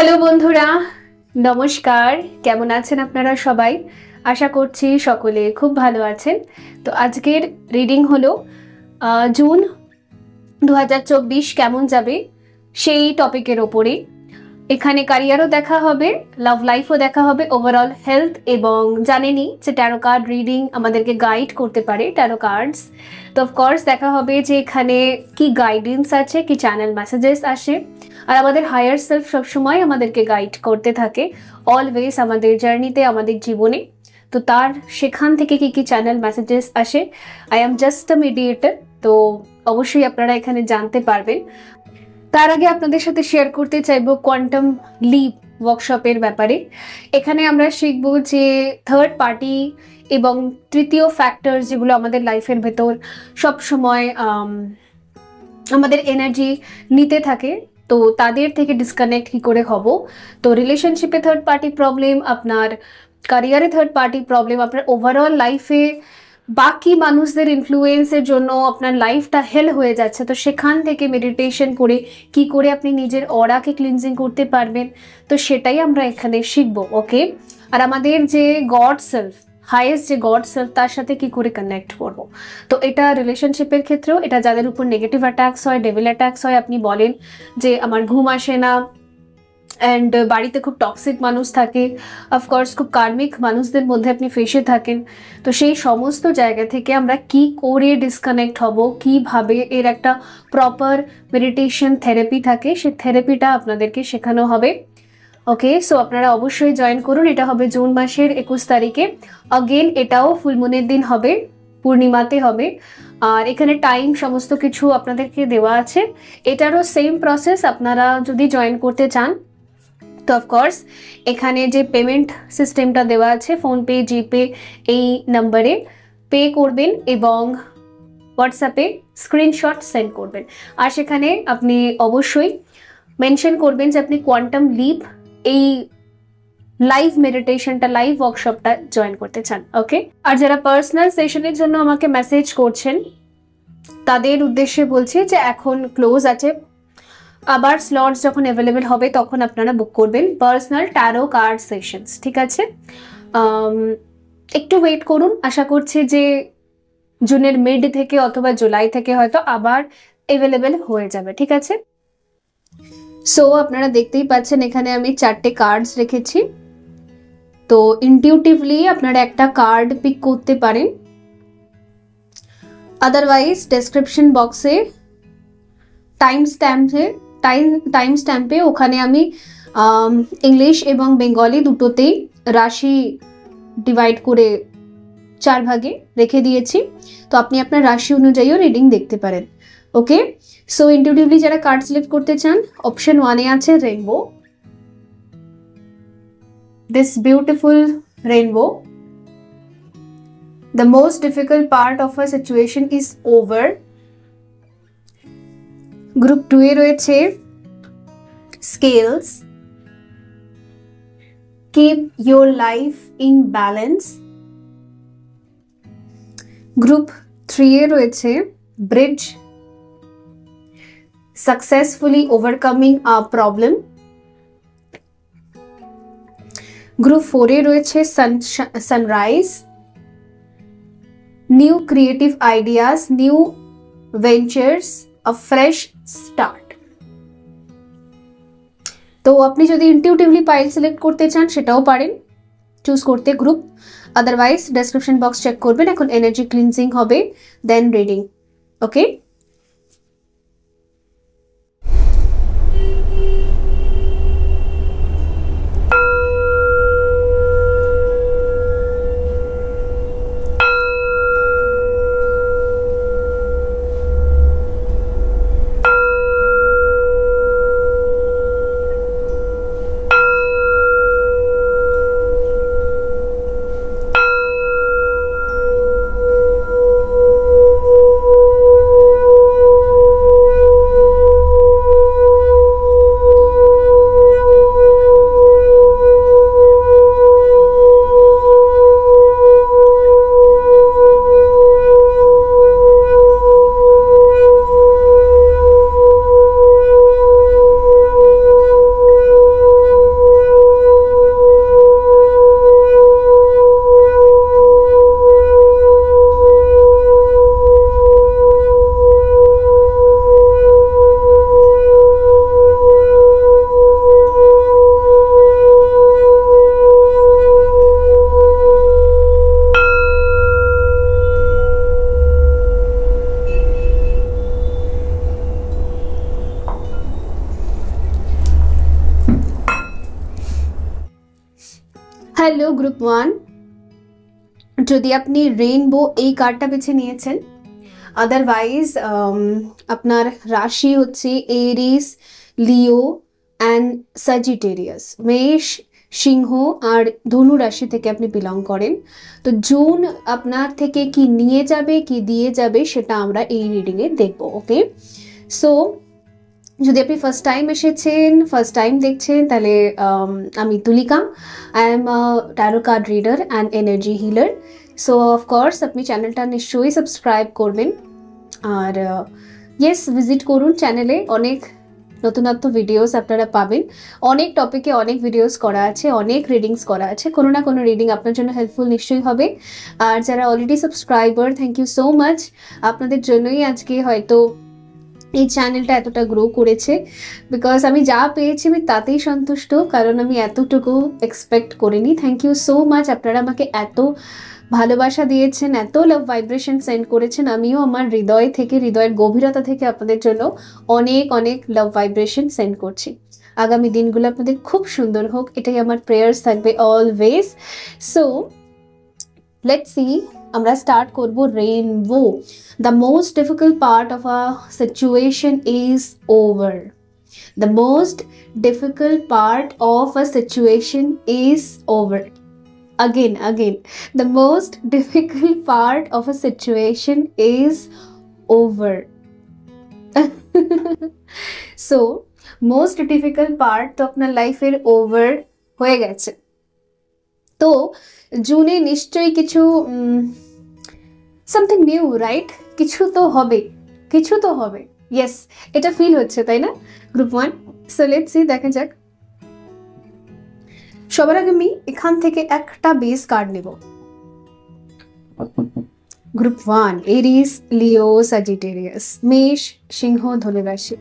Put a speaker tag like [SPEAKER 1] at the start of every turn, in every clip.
[SPEAKER 1] Hello বন্ধুরা, নমস্কার। কেমন আছেন আপনারা সবাই? আশা করছি সকলে খুব ভালো আছেন। তো আজকের রিডিং হলো জুন 2024 কেমন যাবে সেই টপিকের ওপরে। এখানে ক্যারিয়ারও দেখা হবে, লাভ লাইফও দেখা হবে, ওভারঅল হেলথ, এবং জানেনই যে ট্যারো কার্ড রিডিং আমাদেরকে গাইড করতে পারে, ট্যারো কার্ডস। তো অফকোর্স দেখা হবে যে এখানে কি গাইডেন্স আছে, কি চ্যানেল মেসেজেস আসে। আর আমাদের হায়ার সেলফ সবসময় আমাদেরকে গাইড করতে থাকে অলওয়েজ আমাদের জার্নিতে, আমাদের জীবনে। তো তার সেখান থেকে কি কি চ্যানেল মেসেজেস আসে, I am just a mediator. তো অবশ্যই আপনারা এখানে জানতে পারবেন। তার আগে আপনাদের সাথে শেয়ার করতে চাইবো কোয়ান্টাম লিপ ওয়ার্কশপের ব্যাপারে। এখানে আমরা শিখবো যে থার্ড পার্টি এবং তৃতীয় ফ্যাক্টর যেগুলো আমাদের লাইফের ভেতর সবসময় আমাদের এনার্জি নিতে থাকে, তো তাদের থেকে ডিসকানেক্ট কী করে হব। তো রিলেশনশিপে থার্ড পার্টি প্রবলেম, আপনার ক্যারিয়ারে থার্ড পার্টি প্রবলেম, আপনার ওভারঅল লাইফে বাকি মানুষদের ইনফ্লুয়েন্সের জন্য আপনার লাইফটা হেল হয়ে যাচ্ছে, তো সেখান থেকে মেডিটেশন করে কি করে আপনি নিজের অরাকে ক্লিনজিং করতে পারবেন, তো সেটাই আমরা এখানে শিখবো। ওকে, আর আমাদের যে গড সেলফ, হাইয়েস্ট যে গড সেলফ, তার সাথে কি করে কানেক্ট করব। তো এটা রিলেশনশিপের ক্ষেত্রেও, এটা যাদের উপর নেগেটিভ অ্যাটাকস হয়, ডেভিল অ্যাটাকস হয়, আপনি বলেন যে আমার ঘুম আসে না, অ্যান্ড বাড়িতে খুব টক্সিক মানুষ থাকে, অফকোর্স খুব কার্মিক মানুষদের মধ্যে আপনি ফেসে থাকেন, তো সেই সমস্ত জায়গা থেকে আমরা কি করে ডিসকানেক্ট হব, কিভাবে এর একটা প্রপার মেডিটেশন থেরাপি থাকে, সেই থেরাপিটা আপনাদেরকে শেখানো হবে। ওকে, সো আপনারা অবশ্যই জয়েন করুন। এটা হবে জুন মাসের 21 তারিখে। অগেন এটাও ফুলমুনের দিন হবে, পূর্ণিমাতে হবে। আর এখানে টাইম সমস্ত কিছু আপনাদেরকে দেওয়া আছে। এটারও সেম প্রসেস, আপনারা যদি জয়েন করতে চান তো অফকোর্স এখানে যে পেমেন্ট সিস্টেমটা দেওয়া আছে, ফোনপে, জিপে, এই নাম্বারে পে করবেন এবং হোয়াটসঅ্যাপে স্ক্রিনশট সেন্ড করবেন। আর সেখানে আপনি অবশ্যই মেনশন করবেন যে আপনি কোয়ান্টাম লিপ এই লাইভ মেডিটেশনটা, লাইভ ওয়ার্কশপটা জয়েন করতে চান। ওকে, আর যারা পার্সোনাল সেশনের জন্য আমাকে মেসেজ করছেন তাদের উদ্দেশ্যে বলছি যে এখন ক্লোজ আছে, আবার স্লটস যখন অ্যাভেলেবেল হবে তখন আপনারা বুক করবেন পার্সোনাল ট্যারো কার্ড সেশনস। ঠিক আছে, একটু ওয়েট করুন। আশা করছি যে জুনের মিড থেকে অথবা জুলাই থেকে হয়তো আবার অ্যাভেলেবেল হয়ে যাবে। ঠিক আছে, সো আপনারা দেখতেই পাচ্ছেন এখানে আমি 4টে কার্ডস রেখেছি। তো ইনটিউটিভলি আপনারা একটা কার্ড পিক করতে পারেন, আদারওয়াইজ ডেসক্রিপশন বক্সে টাইম স্ট্যাম্পে ওখানে আমি ইংলিশ এবং বেঙ্গলি দুটোতেই রাশি ডিভাইড করে 4 ভাগে রেখে দিয়েছি। তো আপনি আপনার রাশি অনুযায়ীও রিডিং দেখতে পারেন। ওকে, সো ইনটিউটিভলি যারা কার্ড সিলেক্ট করতে চান, অপশন 1-এ আছে rainbow, this beautiful rainbow. The most difficult part of a situation is over. Group 2-এ রয়েছে scales, keep your life in balance. Group 3-এ রয়েছে bridge, successfully overcoming a problem. Group 4-এ রয়েছে sunrise, new creative ideas, new ventures, a fresh start. তো আপনি যদি intuitively pile select করতে চান সেটাও পারেন চুজ করতে group, otherwise description box check করবেন। এখন এনার্জি ক্লিনজিং হবে, then reading. Okay, hello group 1, যদি আপনি রেইনবো এই কার্ডটা বেছে নিয়েছেন, আদারওয়াইজ আপনার রাশি হচ্ছে এরিস, লিও অ্যান্ড সাজিটেরিয়াস, মেষ, সিংহ আর ধনু রাশি থেকে আপনি বিলং করেন। তো জুন আপনার থেকে কি নিয়ে যাবে কি দিয়ে যাবে সেটা আমরা এই রিডিংয়ে দেখব। ওকে, সো যদি আপনি ফার্স্ট টাইম এসেছেন, ফার্স্ট টাইম দেখছেন, তাহলে আমি Tulika, I am tarot card reader and energy healer. So of course আপনি চ্যানেলটা নিশ্চয়ই সাবস্ক্রাইব করবেন আর ইয়েস ভিজিট করুন চ্যানেলে, অনেক নতুনত্ব ভিডিওস আপনারা পাবেন। অনেক টপিকে অনেক ভিডিওস করা আছে, অনেক রিডিংস করা আছে, কোনো না কোনো রিডিং আপনার জন্য হেল্পফুল নিশ্চয়ই হবে। আর যারা already subscriber, thank you so much, আপনাদের জন্যই আজকে হয়তো এই চ্যানেলটা এতটা গ্রো করেছে, বিকজ আমি যা পেয়েছি আমি তাতেই সন্তুষ্ট, কারণ আমি এতটুকু এক্সপেক্ট করিনি। থ্যাংক ইউ সো মাচ, আপনারা আমাকে এত ভালোবাসা দিয়েছেন, এত লাভ ভাইব্রেশন সেন্ড করেছেন। আমিও আমার হৃদয় থেকে, হৃদয়ের গভীরতা থেকে আপনাদের জন্য অনেক অনেক লাভ ভাইব্রেশন সেন্ড করছি। আগামী দিনগুলো আপনাদের খুব সুন্দর হোক, এটাই আমার প্রেয়ার্স থাকবে অলওয়েজ। সো লেটস সি, আমরা স্টার্ট করব rainbow. The most difficult part of a situation is over. The most difficult part of a situation is over. Again, the most difficult part of a situation is over. So, most difficult part তো আপনার লাইফের over হয়ে গেছে। তো জুনে নিশ্চয়ই কিছু something new, right? কিছু তো হবে, কিছু তো হবে, ইয়েস, এটা ফিল হচ্ছে, তাই না গ্রুপ 1? সো লেটস সি, দেখা যাক। সবার আগে আমি এখান থেকে একটা বেস কার্ড নেব। গ্রুপ 1, এরিস, লিও, সাজিটেরিয়াস, মেষ, সিংহ, ধনু রাশি।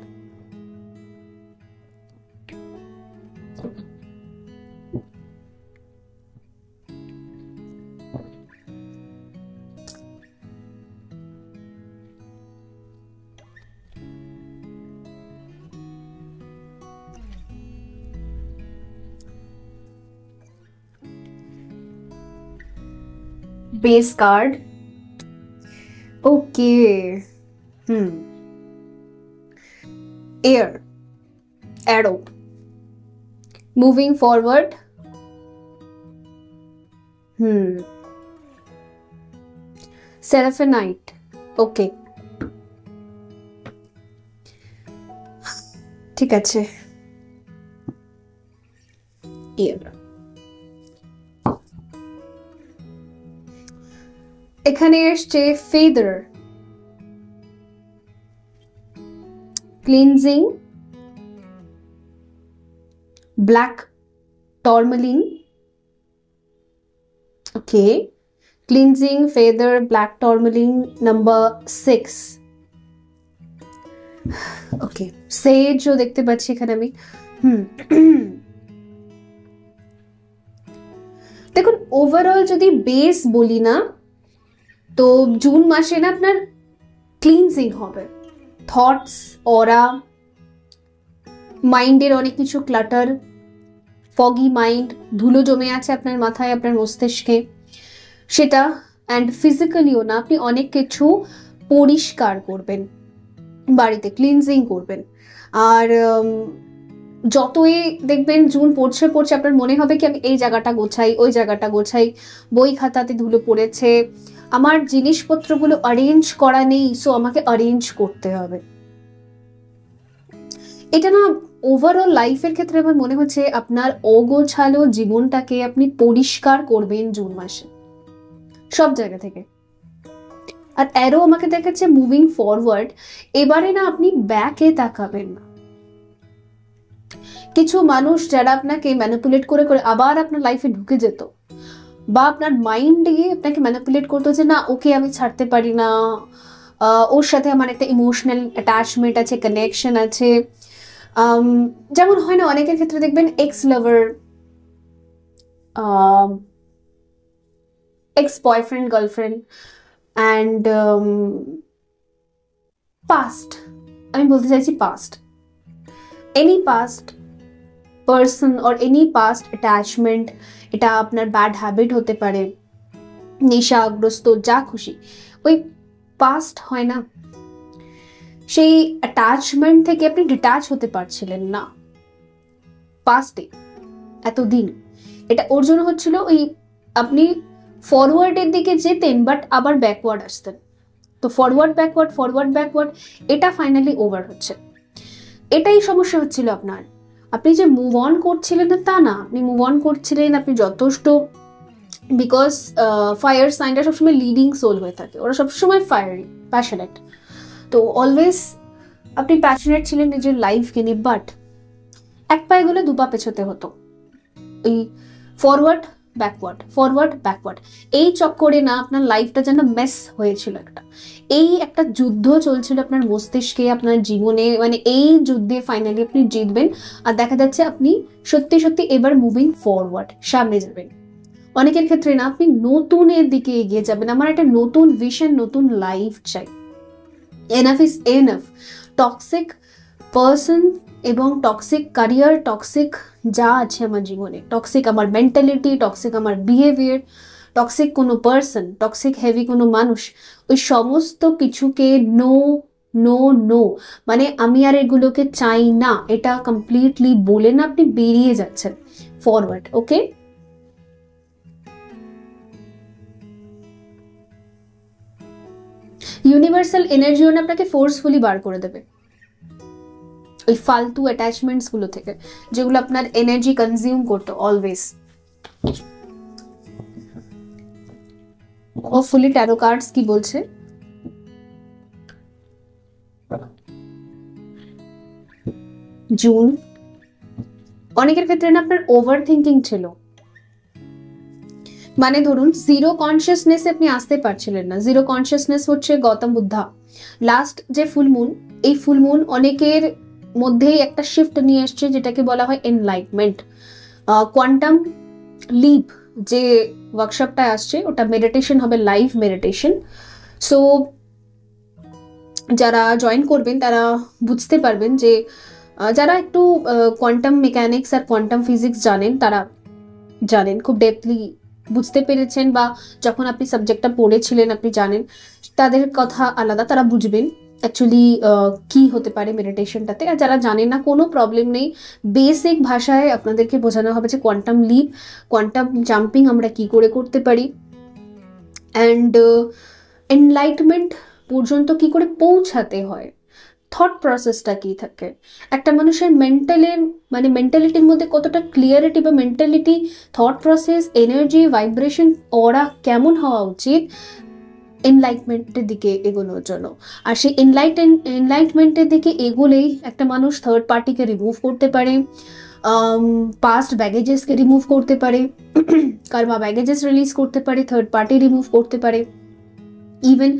[SPEAKER 1] Base card. Okay. Air. Arrow. Moving forward. Seraphonite. Okay. ঠিক আছে। Air. এখানে এসছে feather, cleansing, black tourmaline. Okay, cleansing, feather, black tourmaline, number 6। Okay, সেজও দেখতে পাচ্ছি এখানে আমি। দেখুন, ওভারঅল যদি বেস বলি না, তো জুন মাসে না আপনার ক্লিনজিং হবে, থটস, অরা, মাইন্ডের অনেক কিছু ক্লাটার, ফগি মাইন্ড, ধুলো জমে আছে আপনার মাথায়, আপনার মস্তিষ্কে, সেটা। অ্যান্ড ফিজিক্যালিও না, আপনি অনেক কিছু পরিষ্কার করবেন, বাড়িতে ক্লিনজিং করবেন। আর যতই দেখবেন জুন পড়ছে আপনার মনে হবে কি আমি এই জায়গাটা গোছাই, ওই জায়গাটা গোছাই, বই খাতাতে ধুলো পড়েছে, আমার জিনিসপত্রগুলো অ্যারেঞ্জ করা নেই, সো আমাকে অ্যারেঞ্জ করতে হবে। এটা না ওভারঅল লাইফের ক্ষেত্রে আমার মনে হচ্ছে আপনার অগোছালো জীবনটাকে আপনি পরিষ্কার করবেন জুন মাসে, সব জায়গা থেকে। আর অ্যারো আমাকে দেখাচ্ছে মুভিং ফরওয়ার্ড। এবারে না আপনি ব্যাকে তাকাবেন না। কিছু মানুষ যারা আপনাকে ম্যানিপুলেট করে করে আবার আপনার লাইফে ঢুকে যেত, বা আপনার মাইন্ড গিয়ে আপনাকে ম্যানিপুলেট করতো যে না ওকে আমি ছাড়তে পারি না, ওর সাথে আমার একটা ইমোশনাল অ্যাটাচমেন্ট আছে, কানেকশন আছে। যেমন হয় না অনেকের ক্ষেত্রে দেখবেন x lover, ex boyfriend, girlfriend, and past, আমি বলতে চাইছি past, any past person or any past attachment, এটা আপনার ব্যাড হ্যাবিট হতে পারে, নেশাগ্রস্ত, যা খুশি, ওই পাস্ট হয় না, সেই অ্যাটাচমেন্ট থেকে আপনি ডিট্যাচ হতে পারছিলেন না পাস্টে এতদিন। এটা ওর জন্য হচ্ছিল ওই আপনি ফরওয়ার্ডের দিকে যেতেন বাট আবার ব্যাকওয়ার্ড আসতেন। তো ফরওয়ার্ড ব্যাকওয়ার্ড এটা ফাইনালি ওভার হচ্ছে। এটাই সমস্যা হচ্ছিল আপনার। আপনি যে মুভ অন করছিলেন না তা না, আপনি মুভ অন করছিলেন, আপনি যথেষ্ট, বিকজ ফায়ার সাইনটা সবসময় লিডিং সোল হয়ে থাকে, ওরা সবসময় ফায়ারি, প্যাশনেট। তো অলওয়েজ আপনি প্যাশনেট ছিলেন নিজের লাইফকে নিয়ে, বাট এক পায়ে গেলে দুপা পেছোতে হতো। এই ফরওয়ার্ড ব্যাকওয়ার্ড এই চক্করে না আপনার লাইফটা যেন মেস হয়েছিল একটা। এই একটা যুদ্ধ চলছিল আপনার মস্তিষ্কে, আপনার জীবনে, মানে এই যুদ্ধে ফাইনালি আপনি জিতবেন। আর দেখা যাচ্ছে আপনি সত্যি সত্যি এবার মুভিং ফরওয়ার্ড, সামনে যাবেন। অনেকের ক্ষেত্রে না আপনি নতুনের দিকে এগিয়ে যাবেন। আমার একটা নতুন ভিশন, নতুন লাইফ চাই। Enough is enough. Toxic person এবং টক্সিক ক্যারিয়ার, টক্সিক যা আছে আমার জীবনে, টক্সিক আমার মেন্টালিটি, টক্সিক আমার বিহেভিয়ার, টক্সিক কোনো পার্সন, টক্সিক হেভি কোনো মানুষ, ওই সমস্ত কিছুকে নো নো নো, মানে আমি আর এগুলোকে চাই না, এটা কমপ্লিটলি বলে না আপনি বেরিয়ে যাচ্ছেন ফরওয়ার্ড। ওকে, ইউনিভার্সাল এনার্জি আপনাকে ফোর্সফুলি বার করে দেবে ওই ফালতু অ্যাটাচমেন্টস গুলো থেকে, যেগুলো আপনার এনার্জি কনজিউম করতো অলওয়েজ। হোপফুলি ট্যারো কার্ডস কি বলছে? জুন, অনেকের ক্ষেত্রে না আপনার ওভার থিঙ্কিং ছিল, মানে ধরুন জিরো কনসিয়াসনেসে আপনি আসতে পারছিলেন না। জিরো কনসিয়াসনেস হচ্ছে গৌতম বুদ্ধা লাস্ট যে ফুল মুন, এই ফুল মুন অনেকের মধ্যেই একটা শিফট নিয়ে এসছে, যেটাকে বলা হয় এনলাইটমেন্ট। কোয়ান্টাম লিপ যে ওয়ার্কশপটা আসছে ওটা মেডিটেশন হবে, লাইভ মেডিটেশন। সো যারা জয়েন করবেন তারা বুঝতে পারবেন যে যারা একটু কোয়ান্টাম মেকানিক্স আর কোয়ান্টাম ফিজিক্স জানেন, তারা জানেন খুব ডেপলি বুঝতে পেরেছেন, বা যখন আপনি সাবজেক্টটা পড়েছিলেন আপনি জানেন, তাদের কথা আলাদা, তারা বুঝবেন অ্যাকচুয়ালি কি হতে পারে মেডিটেশনটাতে। আর যারা জানেন না, কোনো প্রবলেম নেই, বেসিক ভাষায় আপনাদেরকে বোঝানো হবে যে কোয়ান্টাম লিপ, কোয়ান্টাম জাম্পিং আমরা কি করে করতে পারি, অ্যান্ড এনলাইটমেন্ট পর্যন্ত কি করে পৌঁছাতে হয়, থট প্রসেসটা কি থাকে, একটা মানুষের মানে মেন্টালিটির মধ্যে কতটা ক্লিয়ারিটি বা mentality, thought process, energy, vibration, ওরা কেমন হওয়া উচিত এনলাইটমেন্টের দিকে এগোনোর জন্য। আর সেই এনলাইটমেন্টের দিকে এগোলেই একটা মানুষ থার্ড পার্টিকে রিমুভ করতে পারে, পাস্ট ব্যাগেজেসকে রিমুভ করতে পারে, কার্মা ব্যাগেজেস রিলিজ করতে পারে, থার্ড পার্টি রিমুভ করতে পারে। ইভেন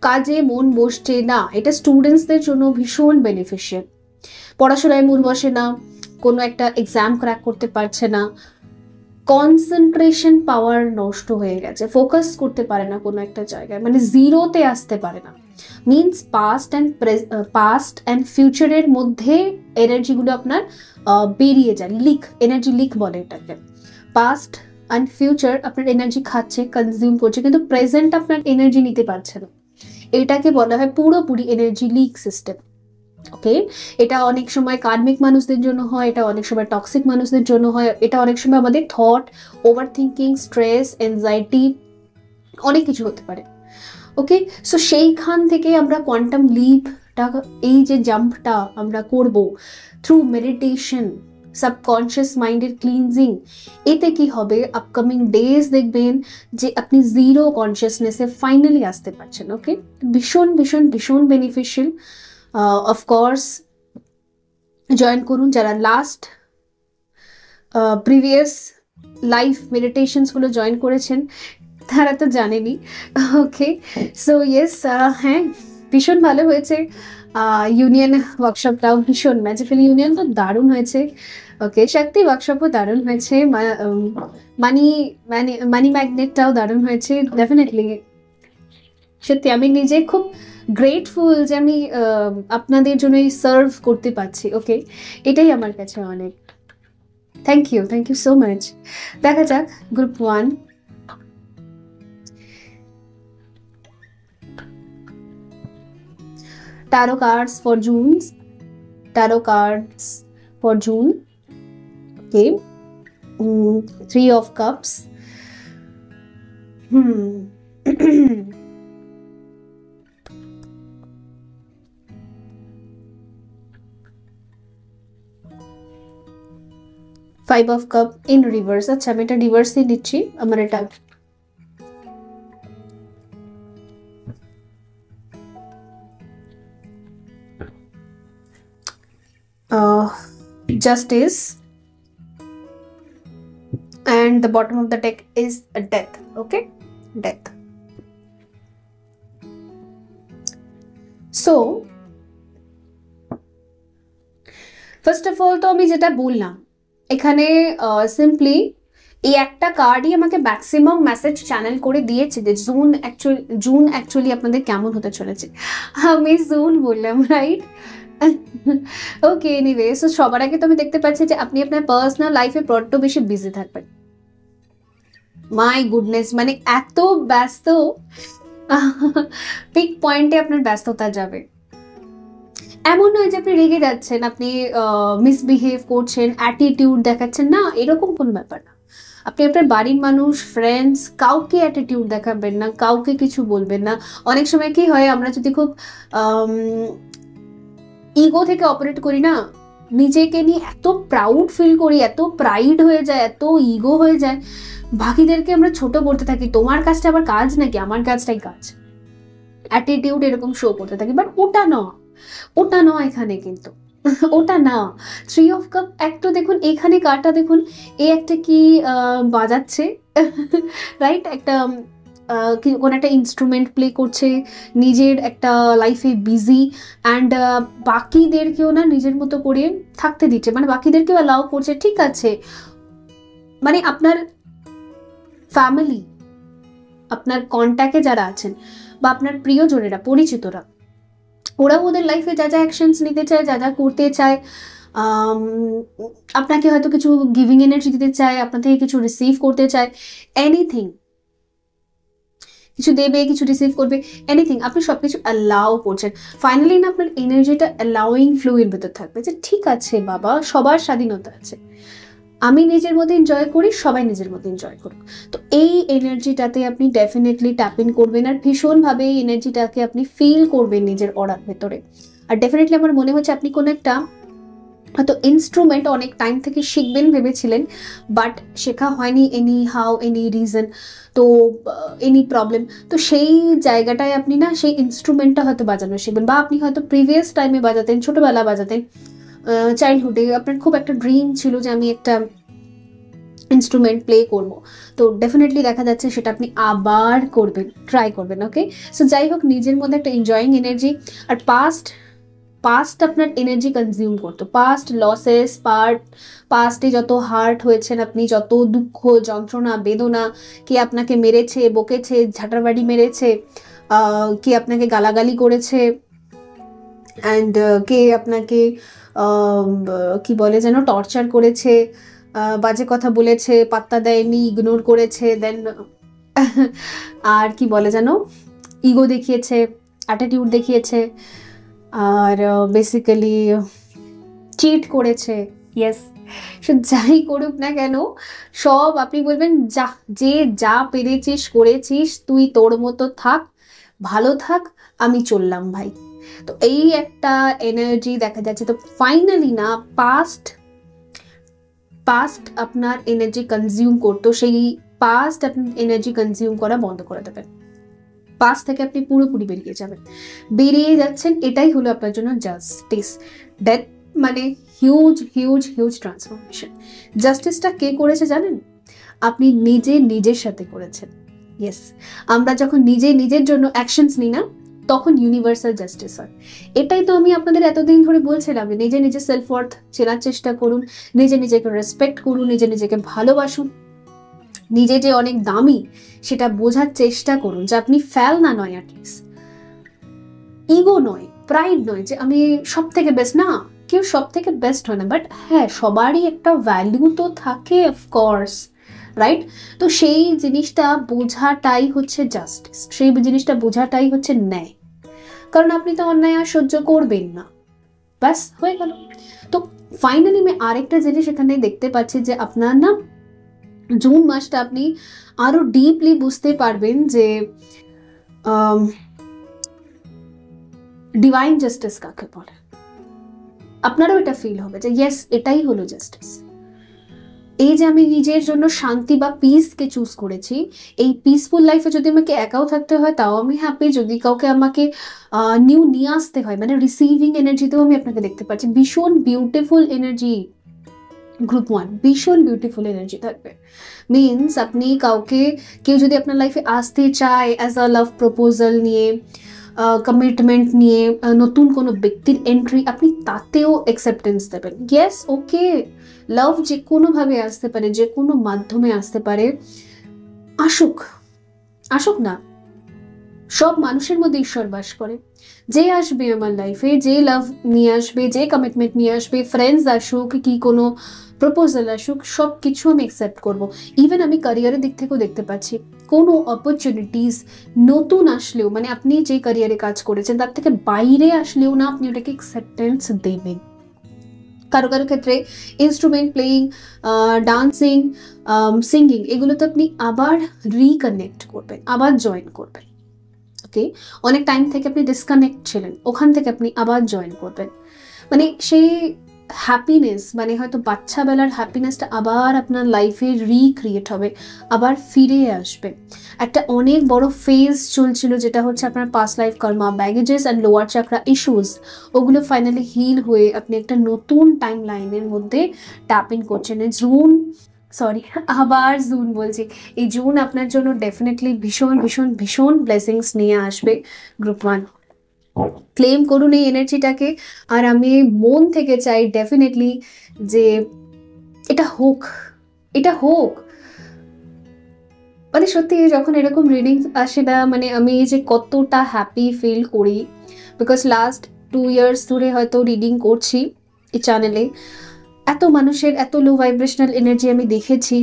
[SPEAKER 1] কাজে মন বসছে না, এটা স্টুডেন্টসদের জন্য ভীষণ বেনিফিশিয়াল। পড়াশোনায় মন বসে না, কোনো একটা এক্সাম ক্র্যাক করতে পারছে না, কনসেন্ট্রেশন পাওয়ার নষ্ট হয়ে গেছে, ফোকাস করতে পারে না কোনো একটা জায়গায়, মানে জিরোতে আসতে পারে না, মিনস পাস্ট অ্যান্ড ফিউচারের মধ্যে এনার্জিগুলো আপনার বেরিয়ে যায়, এনার্জি লিক বলে এটাকে। পাস্ট অ্যান্ড ফিউচার আপনার এনার্জি খাচ্ছে, কনজিউম করছে, কিন্তু প্রেজেন্ট আপনার এনার্জি নিতে পারছে না, এটাকে বলা হয় পুরোপুরি এনার্জি লিক সিস্টেম। ওকে, এটা অনেক সময় কার্মিক মানুষদের জন্য হয়, এটা অনেক সময় টক্সিক মানুষদের জন্য হয়, এটা অনেক সময় আমাদের thought, over thinking, stress, anxiety, অনেক কিছু হতে পারে। ওকে, সো সেইখান থেকে আমরা কোয়ান্টাম লিপটা, এই যে জাম্পটা আমরা করব থ্রু মেডিটেশন, সাবকনশিয়াস মাইন্ডের ক্লিনজিং, এতে কি হবে আপকামিং ডেজ দেখবেন যে আপনি জিরো কনসিয়াসনেসে ফাইনালি আসতে পারছেন। ওকে, ভীষণ ভীষণ ভীষণ বেনিফিশিয়াল। অফকোর্স জয়েন করুন যারা লাস্ট প্রিভিয়াস লাইফ মেডিটেশনসগুলো জয়েন করেছেন, তারা তো জানেনি। ওকে, সো ইয়েস, হ্যাঁ ভীষণ ভালো হয়েছে। ইউনিয়ন ওয়ার্কশপটাও ভীষণ, ম্যাজিক্যাল ইউনিয়ন তো দারুণ হয়েছে। ওকে, শক্তি ওয়ার্কশপও দারুণ হয়েছে, মানি ম্যাগনেটটাও দারুণ হয়েছে। ডেফিনেটলি সত্যি আমি নিজে খুব গ্রেটফুল যে আমি আপনাদের জন্য সার্ভ করতে পারছি। ওকে, এটাই আমার কাছে অনেক। Thank you so much. দেখা যাক group 1। Tarot cards for June. Tarot cards for June. Okay. 3 of Cups. 5 of Cup in reverse. আচ্ছা আমি এটা রিভার্সে নিচ্ছি, আমার এটা Justice, and the bottom of the deck is a Death. Okay, Death. So first of all তো আমি যেটা বললাম এখানে সিম্পলি এই একটা কার্ডই আমাকে ম্যাক্সিমাম মেসেজ চ্যানেল করে দিয়েছে যে জুন অ্যাকচুয়ালি আপনাদের কেমন হতে চলেছে। আমি জুন বললাম, রাইট? ওকে, এনিওয়ে, সো সবার আগে তো আমি দেখতে পাচ্ছি যে আপনি আপনার পার্সোনাল লাইফে বড্ড বেশি বিজি থাকবেন। মাই গুডনেস, মানে এত ব্যস্ত, পিক পয়েন্টে আপনার ব্যস্ততা যাবে। এমন নয় যে আপনি রেগে যাচ্ছেন, আপনি মিসবিহেভ করছেন, অ্যাটিটিউড দেখাচ্ছেন, না, এরকম কোনো ব্যাপার না। আপনি আপনার বাড়ির মানুষ, ফ্রেন্ডস, কাউকে অ্যাটিটিউড দেখাবেন না, কাউকে কিছু বলবেন না। অনেক সময় কি হয়, আমরা যদি খুব ইগো থেকে অপারেট করি না, নিজেকে নিয়ে এত প্রাউড ফিল করি, এত প্রাইড হয়ে যায়, এত ইগো হয়ে যায়, বাকিদেরকে আমরা ছোট করতে থাকি। তোমার কাজটা আবার কাজ নাকি, আমার কাজটাই কাজ, অ্যাটিটিউড এরকম শো করতে থাকি। বাট ওটা নয় এখানে, কিন্তু ওটা না। 3 of Cup, এক তো দেখুন এখানে কার্ডটা দেখুন, একটা কি বাজাচ্ছে, রাইট? একটা কোন একটা ইনস্ট্রুমেন্ট প্লে করছে, নিজের একটা লাইফে বিজি, অ্যান্ড বাকিদেরকেও না নিজের মতো করে থাকতে দিচ্ছে, মানে বাকিদেরকেও অ্যালাউ করছে। ঠিক আছে, মানে আপনার ফ্যামিলি, আপনার কন্ট্যাক্টে যারা আছেন বা আপনার প্রিয়জনেরা, পরিচিতরা, ওরা ওদের লাইফে যা যা অ্যাকশনস নিতে চায়, যা যা করতে চায়, আপনাকে হয়তো কিছু গিভিং এনার্জি দিতে চায়, আপনার থেকে কিছু রিসিভ করতে চায়, এনিথিং, কিছু দেবে, কিছু রিসিভ করবে, এনিথিং, আপনি সব কিছু অ্যালাউ করছেন। ফাইনালি না আপনার এনার্জিটা অ্যালাউইং ফ্লুয়ের ভেতর থাকবে, যে ঠিক আছে বাবা, সবার স্বাধীনতা আছে, আমি নিজের মধ্যে এনজয় করি, সবাই নিজের মধ্যে এনজয় করুক। তো এই এনার্জিটাতে আপনি ডেফিনেটলি ট্যাপ ইন করবেন, আর ভীষণভাবে এই এনার্জিটাকে আপনি ফিল করবেন নিজের অরার ভেতরে। আর ডেফিনেটলি আমার মনে হচ্ছে আপনি কোনো একটা হয়তো ইনস্ট্রুমেন্ট অনেক টাইম থেকে শিখবেন ভেবেছিলেন, বাট শেখা হয়নি, এনি রিজন, তো এনি প্রবলেম, তো সেই জায়গাটায় আপনি না সেই ইনস্ট্রুমেন্টটা হয়তো বাজানো শিখবেন, বা আপনি হয়তো প্রিভিয়াস টাইমে বাজাতেন, ছোটোবেলা বাজাতেন, চাইল্ডহুডে আপনার খুব একটা ড্রিম ছিল যে আমি একটা ইনস্ট্রুমেন্ট প্লে করবো, তো ডেফিনেটলি দেখা যাচ্ছে সেটা আপনি আবার করবেন, ট্রাই করবেন। ওকে, সো যাই হোক, নিজের মধ্যে একটা এনজয়িং এনার্জি। আর পাস্ট আপনার এনার্জি কনজিউম করতো, পাস্ট লসেস, পাস্টে যত হার্ট হয়েছেন আপনি, যত দুঃখ, যন্ত্রণা, বেদনা, কে আপনাকে মেরেছে, বকেছে, ঝাঁটাবাড়ি মেরেছে, কে আপনাকে গালাগালি করেছে, অ্যান্ড কে আপনাকে কি বলে যেন টর্চার করেছে, বাজে কথা বলেছে, পাত্তা দেয়নি, ইগনোর করেছে, দেন আর কি বলে যেন ইগো দেখিয়েছে, অ্যাটিটিউড দেখিয়েছে, আর বেসিক্যালি চিট করেছে। ইয়েস, সে যাই করুক না কেন, সব আপনি বলবেন যা পেরেছিস করেছিস, তুই তোর মতো থাক, ভালো থাক, আমি চললাম ভাই। তো এই একটা এনার্জি দেখা যাচ্ছে। তো ফাইনালি না পাস্ট আপনার এনার্জি কনজিউম করতো, সেই পাস্ট আপনার এনার্জি কনজিউম করা বন্ধ করে দেবেন, পাস্ট থেকে আপনি পুরোপুরি বেরিয়ে যাচ্ছেন। এটাই হলো আপনার জন্য জাস্টিস। দ্যাট মানে হিউজ ট্রান্সফরমেশন। জাস্টিসটা কে করেছে জানেন? আপনি নিজের সাথে করেছেন। ইয়েস, আমরা যখন নিজের জন্য অ্যাকশনস নিই না, তখন ইউনিভার্সাল জাস্টিস হয়। এটাই তো আমি আপনাদের এতদিন ধরে বলছিলাম, নিজে সেলফ ওয়ার্থ চেনার চেষ্টা করুন, নিজেকে রেসপেক্ট করুন, নিজেকে ভালোবাসুন, নিজে যে অনেক দামি সেটা বোঝার চেষ্টা করুন, যে আপনি ফেলনা নয়, অ্যাটলিস্ট ইগো নয়, প্রাইড নয় যে আমি সব থেকে বেস্ট, না, কেউ সব থেকে বেস্ট হয় না, বাট হ্যাঁ সবারই একটা ভ্যালু তো থাকে অফকোর্স, রাইট? তো সেই জিনিসটা বোঝাটাই হচ্ছে জাস্টিস, সেই জিনিসটা বোঝাটাই হচ্ছে ন্যায়, কারণ আপনি তো অন্যায় আর সহ্য করবেন না, ব্যাস হয়ে গেল। তো ফাইনালি আমি আরেকটা জিনিস এখানে দেখতে পাচ্ছি যে আপনার না জুন মাসটা আপনি আরো ডিপলি বুঝতে পারবেন যে ডিভাইন জাস্টিস কাকে বলে। আপনারও এটা ফিল হবে যে ইয়েস এটাই হলো জাস্টিস। এই যে আমি নিজের জন্য শান্তি বা পিসকে চুজ করেছি, এই পিসফুল লাইফে যদি আমাকে একাও থাকতে হয় তাও আমি হ্যাপি, যদি কাউকে আমাকে নিউ নিয়ে আসতে হয়, মানে রিসিভিং এনার্জিতেও আমি আপনাকে দেখতে পাচ্ছি ভীষণ বিউটিফুল এনার্জি। গ্রুপ 1 ভীষণ বিউটিফুল এনার্জি থাকবে, মিনস আপনি কেউ যদি আপনার লাইফে আসতে চায় অ্যাজ আ লাভ প্রপোজাল নিয়ে, কমিটমেন্ট নিয়ে, নতুন কোনো ব্যক্তির এন্ট্রি, আপনি তাতেও অ্যাকসেপ্টেন্স দেবেন। ইয়েস ওকে, লাভ যে কোনোভাবে আসতে পারে, যে কোনো মাধ্যমে আসতে পারে, আসুক আসুক না, সব মানুষের মধ্যে ঈশ্বর বাস করে। যে আসবে আমার লাইফে, যে লাভ নিয়ে আসবে, যে কমিটমেন্ট নিয়ে আসবে, ফ্রেন্ডস আসুক কি কোনো প্রপোজাল আসুক, সব কিছু আমি অ্যাকসেপ্ট করবো। ইভেন আমি ক্যারিয়ারের দিক থেকেও দেখতে পাচ্ছি কোনো অপরচুনিটিস নতুন আসলেও, মানে আপনি যে ক্যারিয়ারে কাজ করেছেন তার থেকে বাইরে আসলেও না আপনি ওটাকে অ্যাকসেপ্টেন্স দেবেন। কারো কারো ক্ষেত্রে ইনস্ট্রুমেন্ট প্লেয়িং, ডান্সিং, সিঙ্গিং, এগুলোতে আপনি আবার রিকানেক্ট করবেন, আবার জয়েন করবেন। ওকে, অনেক টাইম থেকে আপনি ডিসকানেক্ট ছিলেন, ওখান থেকে আপনি আবার জয়েন করবেন, মানে সেই হ্যাপিনেস, মানে হয়তো বাচ্চা বেলার হ্যাপিনেসটা আবার আপনার লাইফে রিক্রিয়েট হবে, আবার ফিরে আসবে। একটা অনেক বড় ফেজ চলছিল যেটা হচ্ছে আপনার past life Karma, baggages and lower চাকরা issues, ওগুলো ফাইনালি হিল হয়ে আপনি একটা নতুন টাইম লাইনের মধ্যে ট্যাপ ইন করছেন। আবার জুন বলছি, এই জুন আপনার জন্য ডেফিনেটলি ভীষণ ভীষণ ভীষণ ব্লেসিংস নিয়ে আসবে। গ্রুপ 1 ক্লেম করুন এই এনার্জিটাকে, আর আমি মন থেকে চাই ডেফিনেটলি যে এটা হোক, এটা হোক। মানে সত্যি যখন এরকম রিডিং আসে না, মানে আমি যে কতটা হ্যাপি ফিল করি, বিকজ লাস্ট 2 years ধরে হয়তো রিডিং করছি এই চ্যানেলে, এত মানুষের এত লো ভাইব্রেশনাল এনার্জি আমি দেখেছি,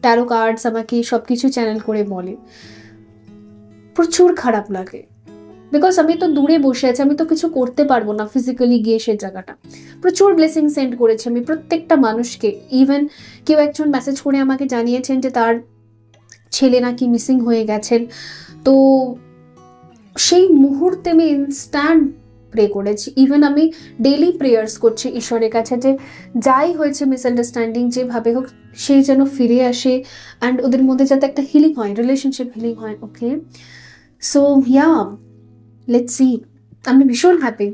[SPEAKER 1] ট্যারো কার্ডস আমাকে সব কিছু চ্যানেল করে বলে, প্রচুর খারাপ লাগে। বিকজ আমি তো দূরে বসে আছি, আমি তো কিছু করতে পারবো না ফিজিক্যালি গিয়ে সে জায়গাটা। প্রচুর ব্লেসিং সেন্ড করেছি আমি প্রত্যেকটা মানুষকে। ইভেন কেউ একজন মেসেজ করে আমাকে জানিয়েছেন যে তার ছেলে নাকি মিসিং হয়ে গেছেন, তো সেই মুহূর্তে আমি ইনস্ট্যান্ট প্রে করেছি। ইভেন আমি ডেইলি প্রেয়ার্স করছি ঈশ্বরের কাছে যে যাই হয়েছে মিসআন্ডারস্ট্যান্ডিং যেভাবে হোক সে যেন ফিরে আসে, অ্যান্ড ওদের মধ্যে যাতে একটা হিলিং হয়, রিলেশনশিপ হিলিং হয়। ওকে, সো ইয়া, লেটস সি। আমি ভীষণ হ্যাপি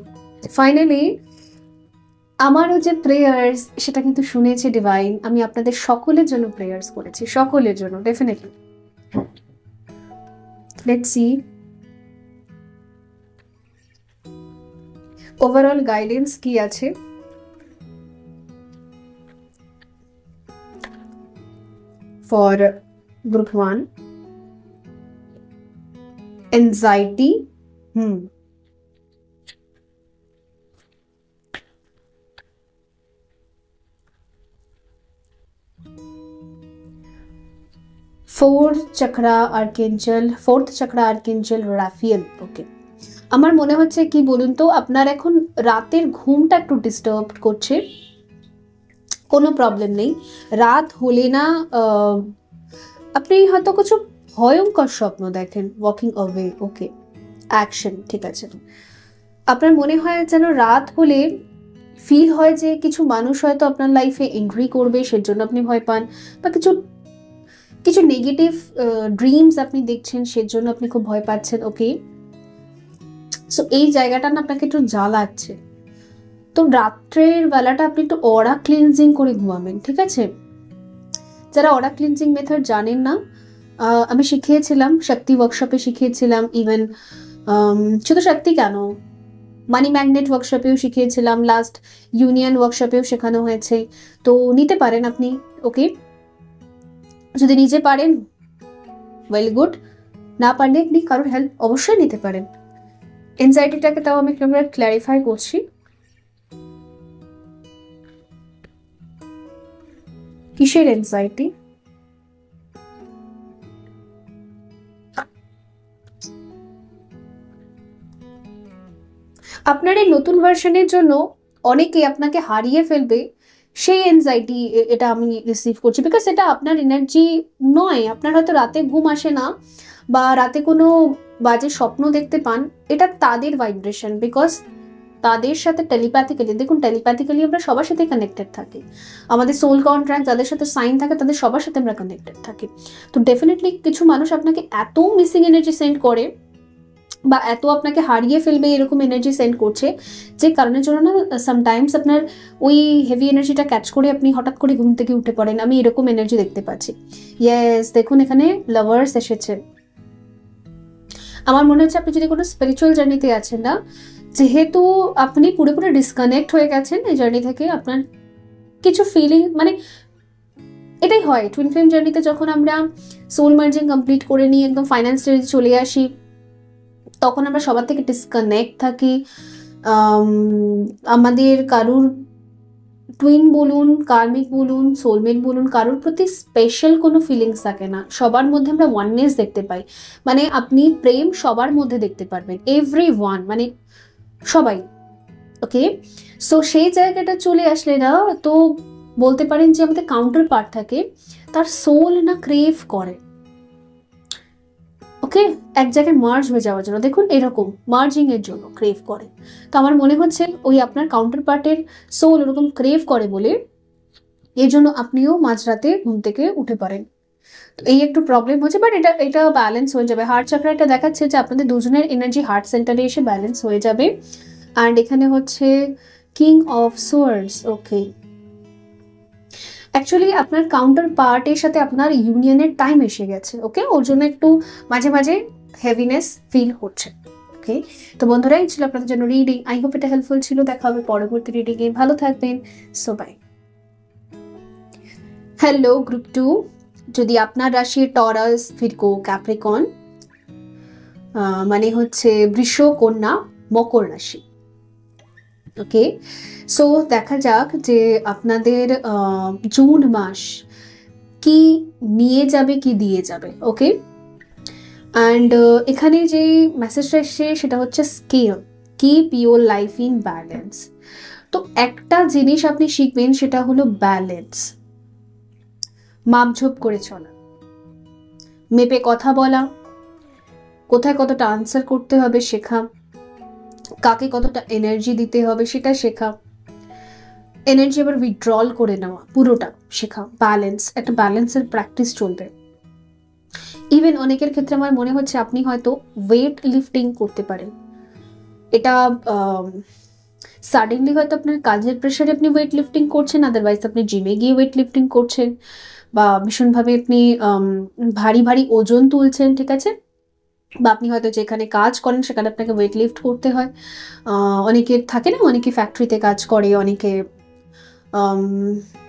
[SPEAKER 1] ফাইনালি আমারও যে প্রেয়ার্স সেটা কিন্তু শুনেছে ডিভাইন। আমি আপনাদের সকলের জন্য প্রেয়ার্স করেছি, সকলের জন্য definitely. Let's see overall guidance কি আছে। For group 1 anxiety, 4th chakra archangel Raphael. Okay, আমার মনে হচ্ছে কি বলুন তো, আপনার এখন রাতের ঘুমটা একটু ডিস্টার্ব করছে, কোনো প্রবলেম নেই। রাত হলে না আপনি হয়তো কিছু ভয়ঙ্কর স্বপ্ন দেখেন, ওয়াকিং অ্যাওয়ে। ওকে, অ্যাকশন, ঠিক আছে। আপনার মনে হয় যেন রাত হলে ফিল হয় যে কিছু মানুষ হয়তো আপনার লাইফে এন্ট্রি করবে, সেজন্য আপনি ভয় পান, বা কিছু নেগেটিভ ড্রিমস আপনি দেখছেন সেজন্য আপনি খুব ভয় পাচ্ছেন। ওকে, সো এই জায়গাটা না আপনাকে একটু জ্বালাচ্ছে, তো রাত্রের বেলাটা আপনি একটু অরা ক্লিনজিং করে ঘুমাবেন, ঠিক আছে? যারা অরা ক্লিনজিং মেথড জানেন না, আমি শিখিয়েছিলাম, শক্তি ওয়ার্কশপে শিখিয়েছিলাম, ইভেন শুধু শক্তি কেন, মানি ম্যাগনেট ওয়ার্কশপেও শিখিয়েছিলাম, লাস্ট ইউনিয়ন ওয়ার্কশপেও শেখানো হয়েছে, তো নিতে পারেন আপনি। ওকে, যদি নিজে পারেন ওয়েল গুড, না পারলে আপনি কারোর হেল্প অবশ্যই নিতে পারেন। এনজাইটিটাকে তাও আমি একটু ক্ল্যারিফাই করছি। কিসের এনজাইটি? আপনার এই নতুন ভার্সনের জন্য অনেকে আপনাকে হারিয়ে ফেলবে, সেই এনজাইটি এটা আমি রিসিভ করছি। বিকজ এটা আপনার এনার্জি নয়। আপনার হয়তো রাতে ঘুম আসে না বা রাতে কোনো বাজে স্বপ্ন দেখতে পান, এটা তাদের ভাইব্রেশন। বিকজ তাদের সাথে টেলিপ্যাথিক্যালি, দেখুন টেলিপ্যাথিক্যালি আমরা সবার সাথে কানেক্টেড থাকি। আমাদের সোল কন্ট্রাক্ট যাদের সাথে সাইন থাকে তাদের সবার সাথে আমরা কানেক্টেড থাকি। তো ডেফিনেটলি কিছু মানুষ আপনাকে এত মিসিং এনার্জি সেন্ড করে বা এত আপনাকে হারিয়ে ফেলবে এরকম এনার্জি সেন্ড করছে, যে কারণের জন্য না সামটাইমস আপনার ওই হেভি এনার্জিটা ক্যাচ করে আপনি হঠাৎ করে ঘুম থেকে উঠে পড়েন। আমি এরকম এনার্জি দেখতে পাচ্ছি। ইয়েস, দেখুন এখানে লাভার্স এসেছে। আমার মনে হচ্ছে আপনি যদি কোনো স্পিরিচুয়াল জার্নিতে আছেন না, যেহেতু আপনি পুরোপুরি ডিসকানেক্ট হয়ে গেছেন এই জার্নি থেকে, আপনার কিছু ফিলিং মানে এটাই হয় টুইন ফ্লেম জার্নিতে, যখন আমরা সোল মার্জিং কমপ্লিট করে নিয়ে একদম ফাইনাল স্টেজে চলে আসি, তখন আমরা সবার থেকে ডিসকানেক্ট থাকি। আমাদের কারুর টুইন বলুন, কার্মিক বলুন, সোলমেট বলুন, কারোর প্রতি স্পেশাল কোনো ফিলিংস থাকে না। সবার মধ্যে আমরা ওয়াননেস দেখতে পাই। মানে আপনি প্রেম সবার মধ্যে দেখতে পারবেন, এভরি ওয়ান, মানে সবাই। ওকে, সো সেই জায়গাটা চলে আসলে না, তো বলতে পারেন যে আমাদের কাউন্টার পার্ট থাকে, তার সোল না ক্রেভ করে ওকে এক জায়গায় মার্জ হয়ে যাওয়ার জন্য। দেখুন এরকম মার্জিং এর জন্য ক্রেভ করে। তো আমার মনে হচ্ছে ওই আপনার কাউন্টার পার্টের সোল ওরকম ক্রেভ করে বলে এর জন্য আপনিও মাঝরাতে ঘুম থেকে উঠে পড়েন। তো এই একটু প্রবলেম হচ্ছে, বাট এটা ব্যালেন্স হয়ে যাবে। হার্ট চাকরাটা দেখাচ্ছে যে আপনাদের দুজনের এনার্জি হার্ট সেন্টারে এসে ব্যালেন্স হয়ে যাবে। অ্যান্ড এখানে হচ্ছে king of swords. Okay, actually আপনার কাউন্টার পার্টের সাথে আপনার ইউনিয়নের টাইম এসে গেছে। ওকে, ওর জন্য একটু মাঝে মাঝে হেভিনেস ফিল হচ্ছে। ওকে, তো বন্ধুরা এই ছিল আপনাদের জন্য রিডিং। আই হোপ এটা হেল্পফুল ছিল। দেখা হবে পরবর্তী রিডিংয়ে। ভালো থাকবেন। So bye. হ্যালো গ্রুপ 2, যদি আপনার রাশি টরাস, ভির্গো, ক্যাপ্রিকন, মানে হচ্ছে বৃষ, কন্যা, মকর রাশি। ওকে, সো দেখা যাক যে আপনাদের জুন মাস কি নিয়ে যাবে, কি দিয়ে যাবে। ওকে, অ্যান্ড এখানে যে মেসেজটা এসছে সেটা হচ্ছে scale, keep your life in balance. তো একটা জিনিস আপনি শিখবেন, সেটা হলো ব্যালেন্স। মাপঝোপ করে চলা, মেপে কথা বলা, কোথায় কতটা আনসার করতে হবে শেখা, কাকে কতটা এনার্জি দিতে হবে সেটা শেখা, এনার্জি আবার উইথড্রল করে নেওয়া, পুরোটা শেখা। ব্যালেন্স, একটা ব্যালেন্সের প্র্যাকটিস চলবে। ইভেন অনেকের ক্ষেত্রে আমার মনে হচ্ছে আপনি হয়তো ওয়েট লিফটিং করতে পারেন। এটা সাডেনলি হয়তো আপনার কাজের প্রেশারে আপনি ওয়েট লিফটিং করছেন, আদারওয়াইজ আপনি জিমে গিয়ে ওয়েট লিফটিং করছেন, বা ভীষণভাবে আপনি ভারী ভারী ওজন তুলছেন, ঠিক আছে, বা আপনি হয়তো যেখানে কাজ করেন সেখানে আপনাকে ওয়েট লিফট করতে হয়। অনেকের থাকে না, অনেকে ফ্যাক্টরিতে কাজ করে, অনেকে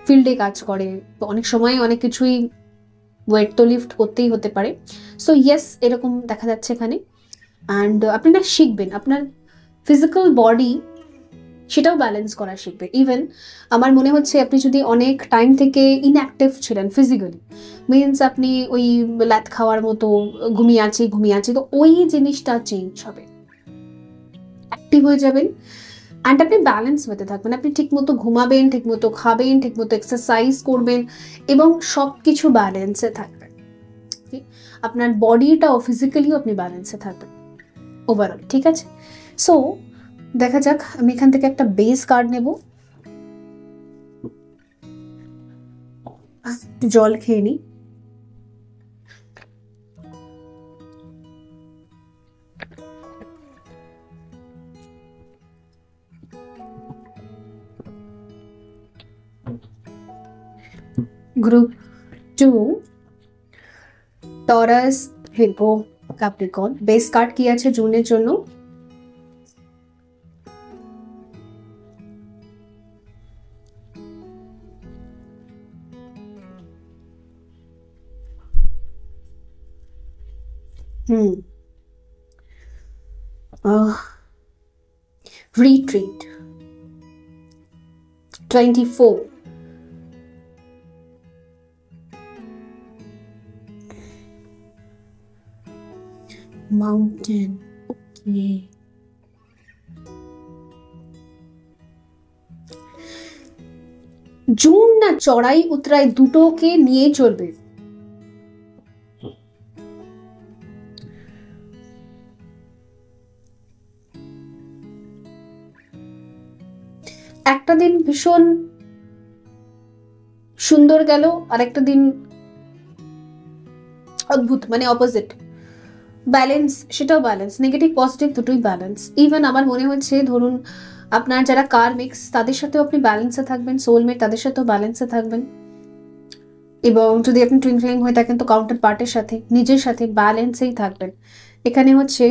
[SPEAKER 1] ফিল্ডে কাজ করে, তো অনেক সময় অনেক কিছুই ওয়েট তো লিফট করতেই হতে পারে। সো ইয়েস, এরকম দেখা যাচ্ছে এখানে। অ্যান্ড আপনি না শিখবেন আপনার ফিজিক্যাল বডি সেটাও ব্যালেন্স করা শিখবে। ইভেন আমার মনে হচ্ছে আপনি যদি অনেক টাইম থেকে ইনঅ্যাক্টিভ ছিলেন ফিজিক্যালি, মিনস আপনি ওই ল্যাথ খাওয়ার মতো ঘুমিয়ে আছি, তো ওই জিনিসটা চেঞ্জ হবে, অ্যাক্টিভ হয়ে যাবেন। অ্যান্ড আপনি ব্যালেন্স হতে থাকবেন। আপনি ঠিকমতো ঘুমাবেন, ঠিকমতো খাবেন, ঠিকমতো এক্সারসাইজ করবেন, এবং সব কিছু ব্যালেন্সে থাকবেন। আপনার বডিটাও ফিজিক্যালিও আপনি ব্যালেন্সে থাকবেন ওভারঅল, ঠিক আছে। সো দেখা যাক, আমি এখান থেকে একটা বেস কার্ড নেব। একটু জল খেয়ে নিই। Group 2, Taurus, ভির্গো, Capricorn. Base card কি আছে জুনের জন্য? retreat, 24, মাউন্টেন, ওকে। জুন না চড়াই উতরাই দুটোকে নিয়ে চলবে। একটা দিন ভীষণ সুন্দর গেল, আর একটা দিন অদ্ভুত, মানে অপোজিট। ব্যালেন্স, সেটাও ব্যালেন্স, নেগেটিভ পজিটিভ দুটোই ব্যালেন্স। ইভেন আমার মনে হচ্ছে ধরুন আপনার যারা কার মিক্স তাদের সাথেও আপনি ব্যালেন্সে থাকবেন, সোলমেট তাদের সাথেও ব্যালেন্সে থাকবেন, এবং যদি আপনি টুইন ফ্লেম হয়ে থাকেন তো কাউন্টার পার্টের সাথে, নিজের সাথে ব্যালেন্সেই থাকবেন। এখানে হচ্ছে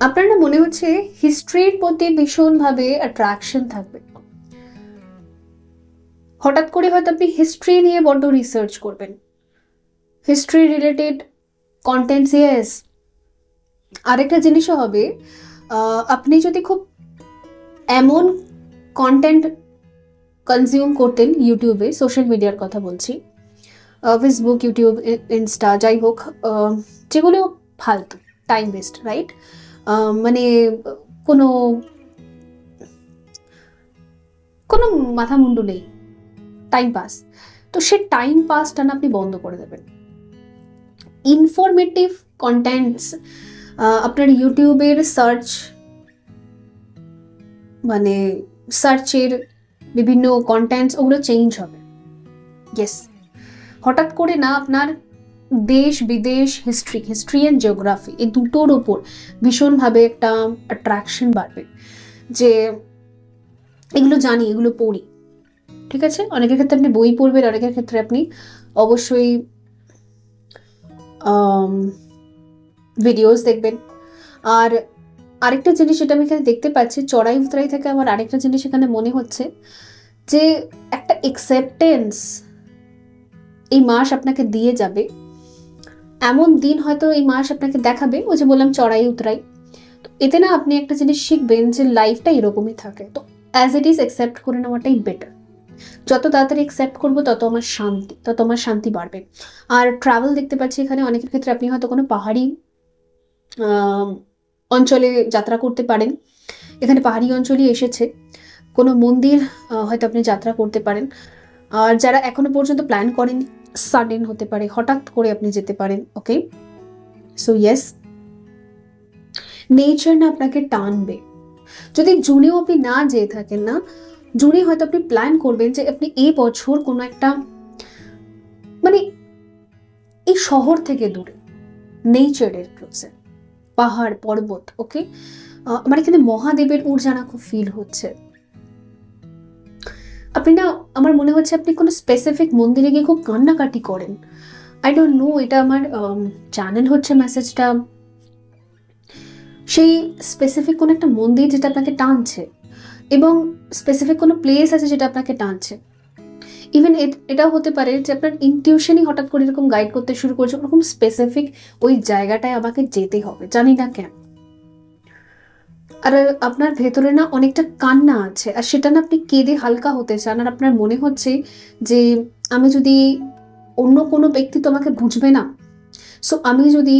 [SPEAKER 1] আপনার না মনে হচ্ছে হিস্ট্রির প্রতি ভীষণভাবে অ্যাট্রাকশন থাকবে। হঠাৎ করে হয়তো আপনি হিস্ট্রি নিয়ে বড্ড রিসার্চ করবেন, হিস্ট্রি রিলেটেড কন্টেন্টস। ইয়েস, আরেকটা জিনিসও হবে, আপনি যদি খুব এমন কন্টেন্ট কনজিউম করতেন ইউটিউবে, সোশ্যাল মিডিয়ার কথা বলছি, ফেসবুক, ইউটিউব, ইনস্টা, যাই হোক, যেগুলো ফালতু, টাইম ওয়েস্ট, রাইট? মানে কোনো কোনো মাথা মুন্ডু নেই, টাইম পাস। তো সে টাইম পাসটা না আপনি বন্ধ করে দেবেন। ইনফরমেটিভ কন্টেন্টস, আপনার ইউটিউবের সার্চ, মানে সার্চের বিভিন্ন কন্টেন্টস ওগুলো চেঞ্জ হবে। ইয়েস, হঠাৎ করে না আপনার দেশ বিদেশ, হিস্ট্রি অ্যান্ড জিওগ্রাফি, এই দুটোর ওপর ভীষণভাবে একটা অ্যাট্রাকশন বাড়বে, যে এগুলো জানি, এগুলো পড়ি। ঠিক আছে, অনেকের ক্ষেত্রে আপনি বই পড়বেন, অনেকের ক্ষেত্রে আপনি অবশ্যই ভিডিওস দেখবেন। আর আরেকটা জিনিস যেটা আমি এখানে দেখতে পাচ্ছি, চড়াই উতরাই থেকে আমার আরেকটা জিনিস এখানে মনে হচ্ছে, যে একটা অ্যাকসেপ্টেন্স এই মাস আপনাকে দিয়ে যাবে। এমন দিন হয়তো এই মাস আপনাকে দেখাবে, ওই যে বললাম চড়াই উতরাই, তো এতে না আপনি একটা জিনিস শিখবেন যে লাইফটা এরকমই থাকে। তো অ্যাজ ইট ইজ অ্যাকসেপ্ট করে নেওয়াটাই বেটার। যত তাড়াতাড়ি অ্যাকসেপ্ট করবো তত আমার শান্তি বাড়বে। আর ট্রাভেল দেখতে পাচ্ছি এখানে, অনেকের ক্ষেত্রে আপনি হয়তো কোনো পাহাড়ি অঞ্চলে যাত্রা করতে পারেন। এখানে পাহাড়ি অঞ্চলই এসেছে, কোনো মন্দির হয়তো আপনি যাত্রা করতে পারেন। আর যারা এখনো পর্যন্ত প্ল্যান করেন, সাডেন হতে পারে, হঠাৎ করে আপনি যেতে পারেন। ওকে, সো ইয়েস, নেচার না আপনাকে টানবে। যদি জুনেও আপনি না যেয়ে থাকেন না, জুনে হয়তো আপনি প্ল্যান করবেন যে আপনি এই বছর কোনো একটা, মানে এই শহর থেকে দূরে, নেচারের ক্লোজে, পাহাড় পর্বত। ওকে, আমার এখানে মহাদেবের ঊর্জানা খুব ফিল হচ্ছে। আপনি না, আমার মনে হচ্ছে আপনি কোনো স্পেসিফিক মন্দিরে গিয়ে খুব কান্নাকাটি করেন। আই ডোন্ট নো, এটা আমার চ্যানেল হচ্ছে মেসেজটা সেই স্পেসিফিক কোনো একটা মন্দির যেটা আপনাকে টানছে, এবং স্পেসিফিক কোনো প্লেস আছে যেটা আপনাকে টানছে। ইভেন এটাও হতে পারে যে আপনার ইনটিউশনই হঠাৎ করে এরকম গাইড করতে শুরু করছে, ওরকম স্পেসিফিক ওই জায়গাটায় আমাকে যেতে হবে, জানি না কেন। আর আপনার ভেতরে না অনেকটা কান্না আছে, আর সেটা না আপনি কেঁদে হালকা হতে চান। আর আপনার মনে হচ্ছে যে আমি যদি, অন্য কোনো ব্যক্তি তো আমাকে বুঝবে না, সো আমি যদি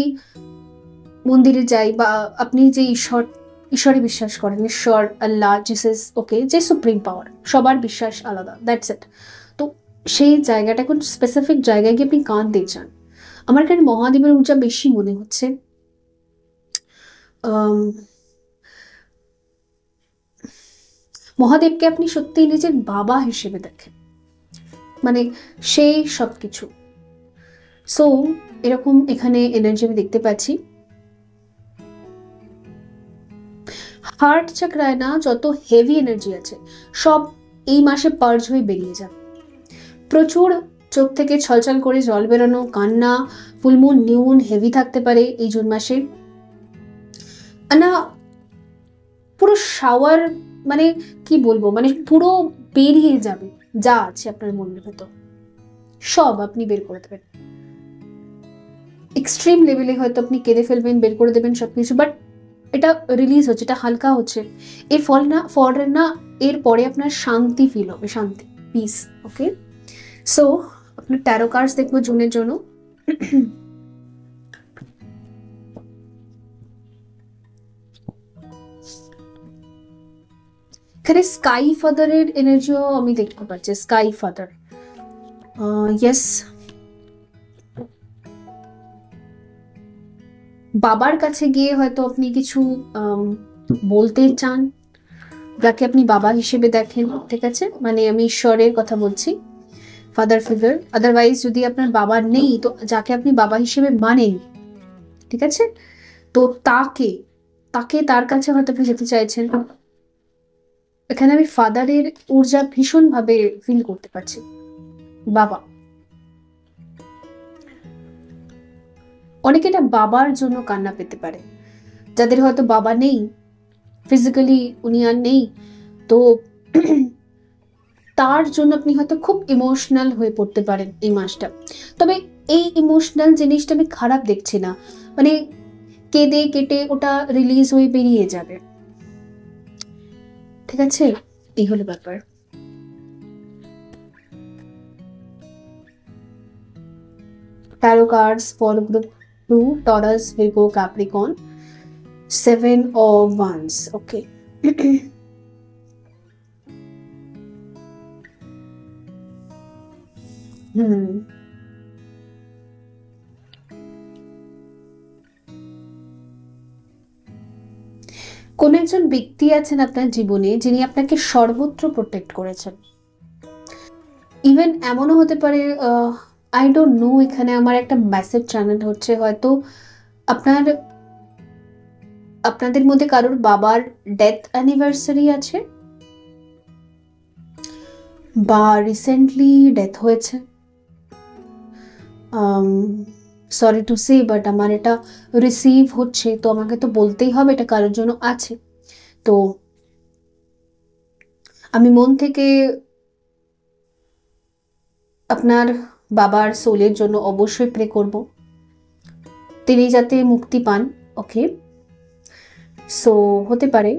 [SPEAKER 1] মন্দিরে যাই, বা আপনি যে ঈশ্বরে বিশ্বাস করেন, ঈশ্বর, আল্লাহ, জিসাস, ওকে, যে সুপ্রিম পাওয়ার, সবার বিশ্বাস আলাদা, দ্যাটস ইট। তো সেই জায়গাটা কোন স্পেসিফিক জায়গায় গিয়ে আপনি কাঁদতে চান। আমার এখানে মহাদেবের ঊর্জা বেশি মনে হচ্ছে। মহাদেবকে আপনি সত্যি নিজের বাবা হিসেবে দেখেন, মানে সেই সব কিছু। সো এরকম এখানে এনার্জি আমি দেখতে পাচ্ছি। হার্ট চাকরায় না যত হেভি এনার্জি আছে সব এই মাসে পার্জ হয়ে বেরিয়ে যাবে। প্রচুর চোখ থেকে ছলছল করে জল বেরোনো, কান্না, ফুলমুন, নিউন হেভি থাকতে পারে এই জুন মাসে। না পুরো শাওয়ার, মানে কি বলবো, মানে পুরো বেরিয়ে যাবে যা আছে আপনার মনের ভেতর। সব আপনি বের করে দেবেন। এক্সট্রিম লেভেলে হয়তো আপনি কেঁদে ফেলবেন, বের করে দেবেন সবকিছু, বাট এটা রিলিজ হচ্ছে, এটা হালকা হচ্ছে। এর ফলে না এরপরে আপনার শান্তি ফিল হবে, শান্তি, পিস। ওকে, সো আপনার ট্যারো কার্ডস দেখবো জুনের জন্য। এখানে স্কাই ফাদারের এনার্জিও আমি দেখতে পাচ্ছি, স্কাই ফাদার। ইয়েস, বাবার কাছে গিয়ে হয়তো আপনি কিছু বলতে চান, যাকে আপনি বাবা হিসেবে দেখেন, ঠিক আছে, মানে আমি ঈশ্বরের কথা বলছি, ফাদার ফিগার। আদারওয়াইজ যদি আপনার বাবা নেই, তো যাকে আপনি বাবা হিসেবে মানেন, ঠিক আছে, তো তাকে তাকে তার কাছে হয়তো আপনি যেতে চাইছেন। এখানে আমি ফাদারের ঊর্জা ভীষণ ভাবে ফিল করতে পারছি। বাবা, অনেকে না বাবার জন্য কান্না পেতে পারে, যাদের হয়তো বাবা নেই, ফিজিক্যালি উনি আর নেই, তো তার জন্য আপনি হয়তো খুব ইমোশনাল হয়ে পড়তে পারেন এই মাসটা। তবে এই ইমোশনাল জিনিসটা আমি খারাপ দেখছি না, মানে কেঁদে কেটে ওটা রিলিজ হয়ে বেরিয়ে যাবে, ঠিক আছে, এই হলো ব্যাপার। Taro cards for group 2, Taurus, ভির্গো, Capricorn, 7 of Wands. ওকে, কোন একজন ব্যক্তি আছেন আপনার জীবনে যিনি আপনাকে সর্বত্র প্রোটেক্ট করেছেন। ইভেন এমনও হতে পারে, আই ডোন্ট নো, এখানে আমার একটা মেসেজ চ্যানেল হচ্ছে, হয়তো আপনাদের মধ্যে কারোর বাবার ডেথ অ্যানিভার্সারি আছে, বা রিসেন্টলি ডেথ হয়েছে। সরি টু সে, বাট আমার এটা রিসিভ হচ্ছে, তো আমাকে তো বলতেই হবে এটা কারোর জন্য আছে। তো আমি মন থেকে আপনার বাবার সোলের জন্য অবশ্যই প্রে করব, তিনি যাতে মুক্তি পান। ওকে, সো হতে পারে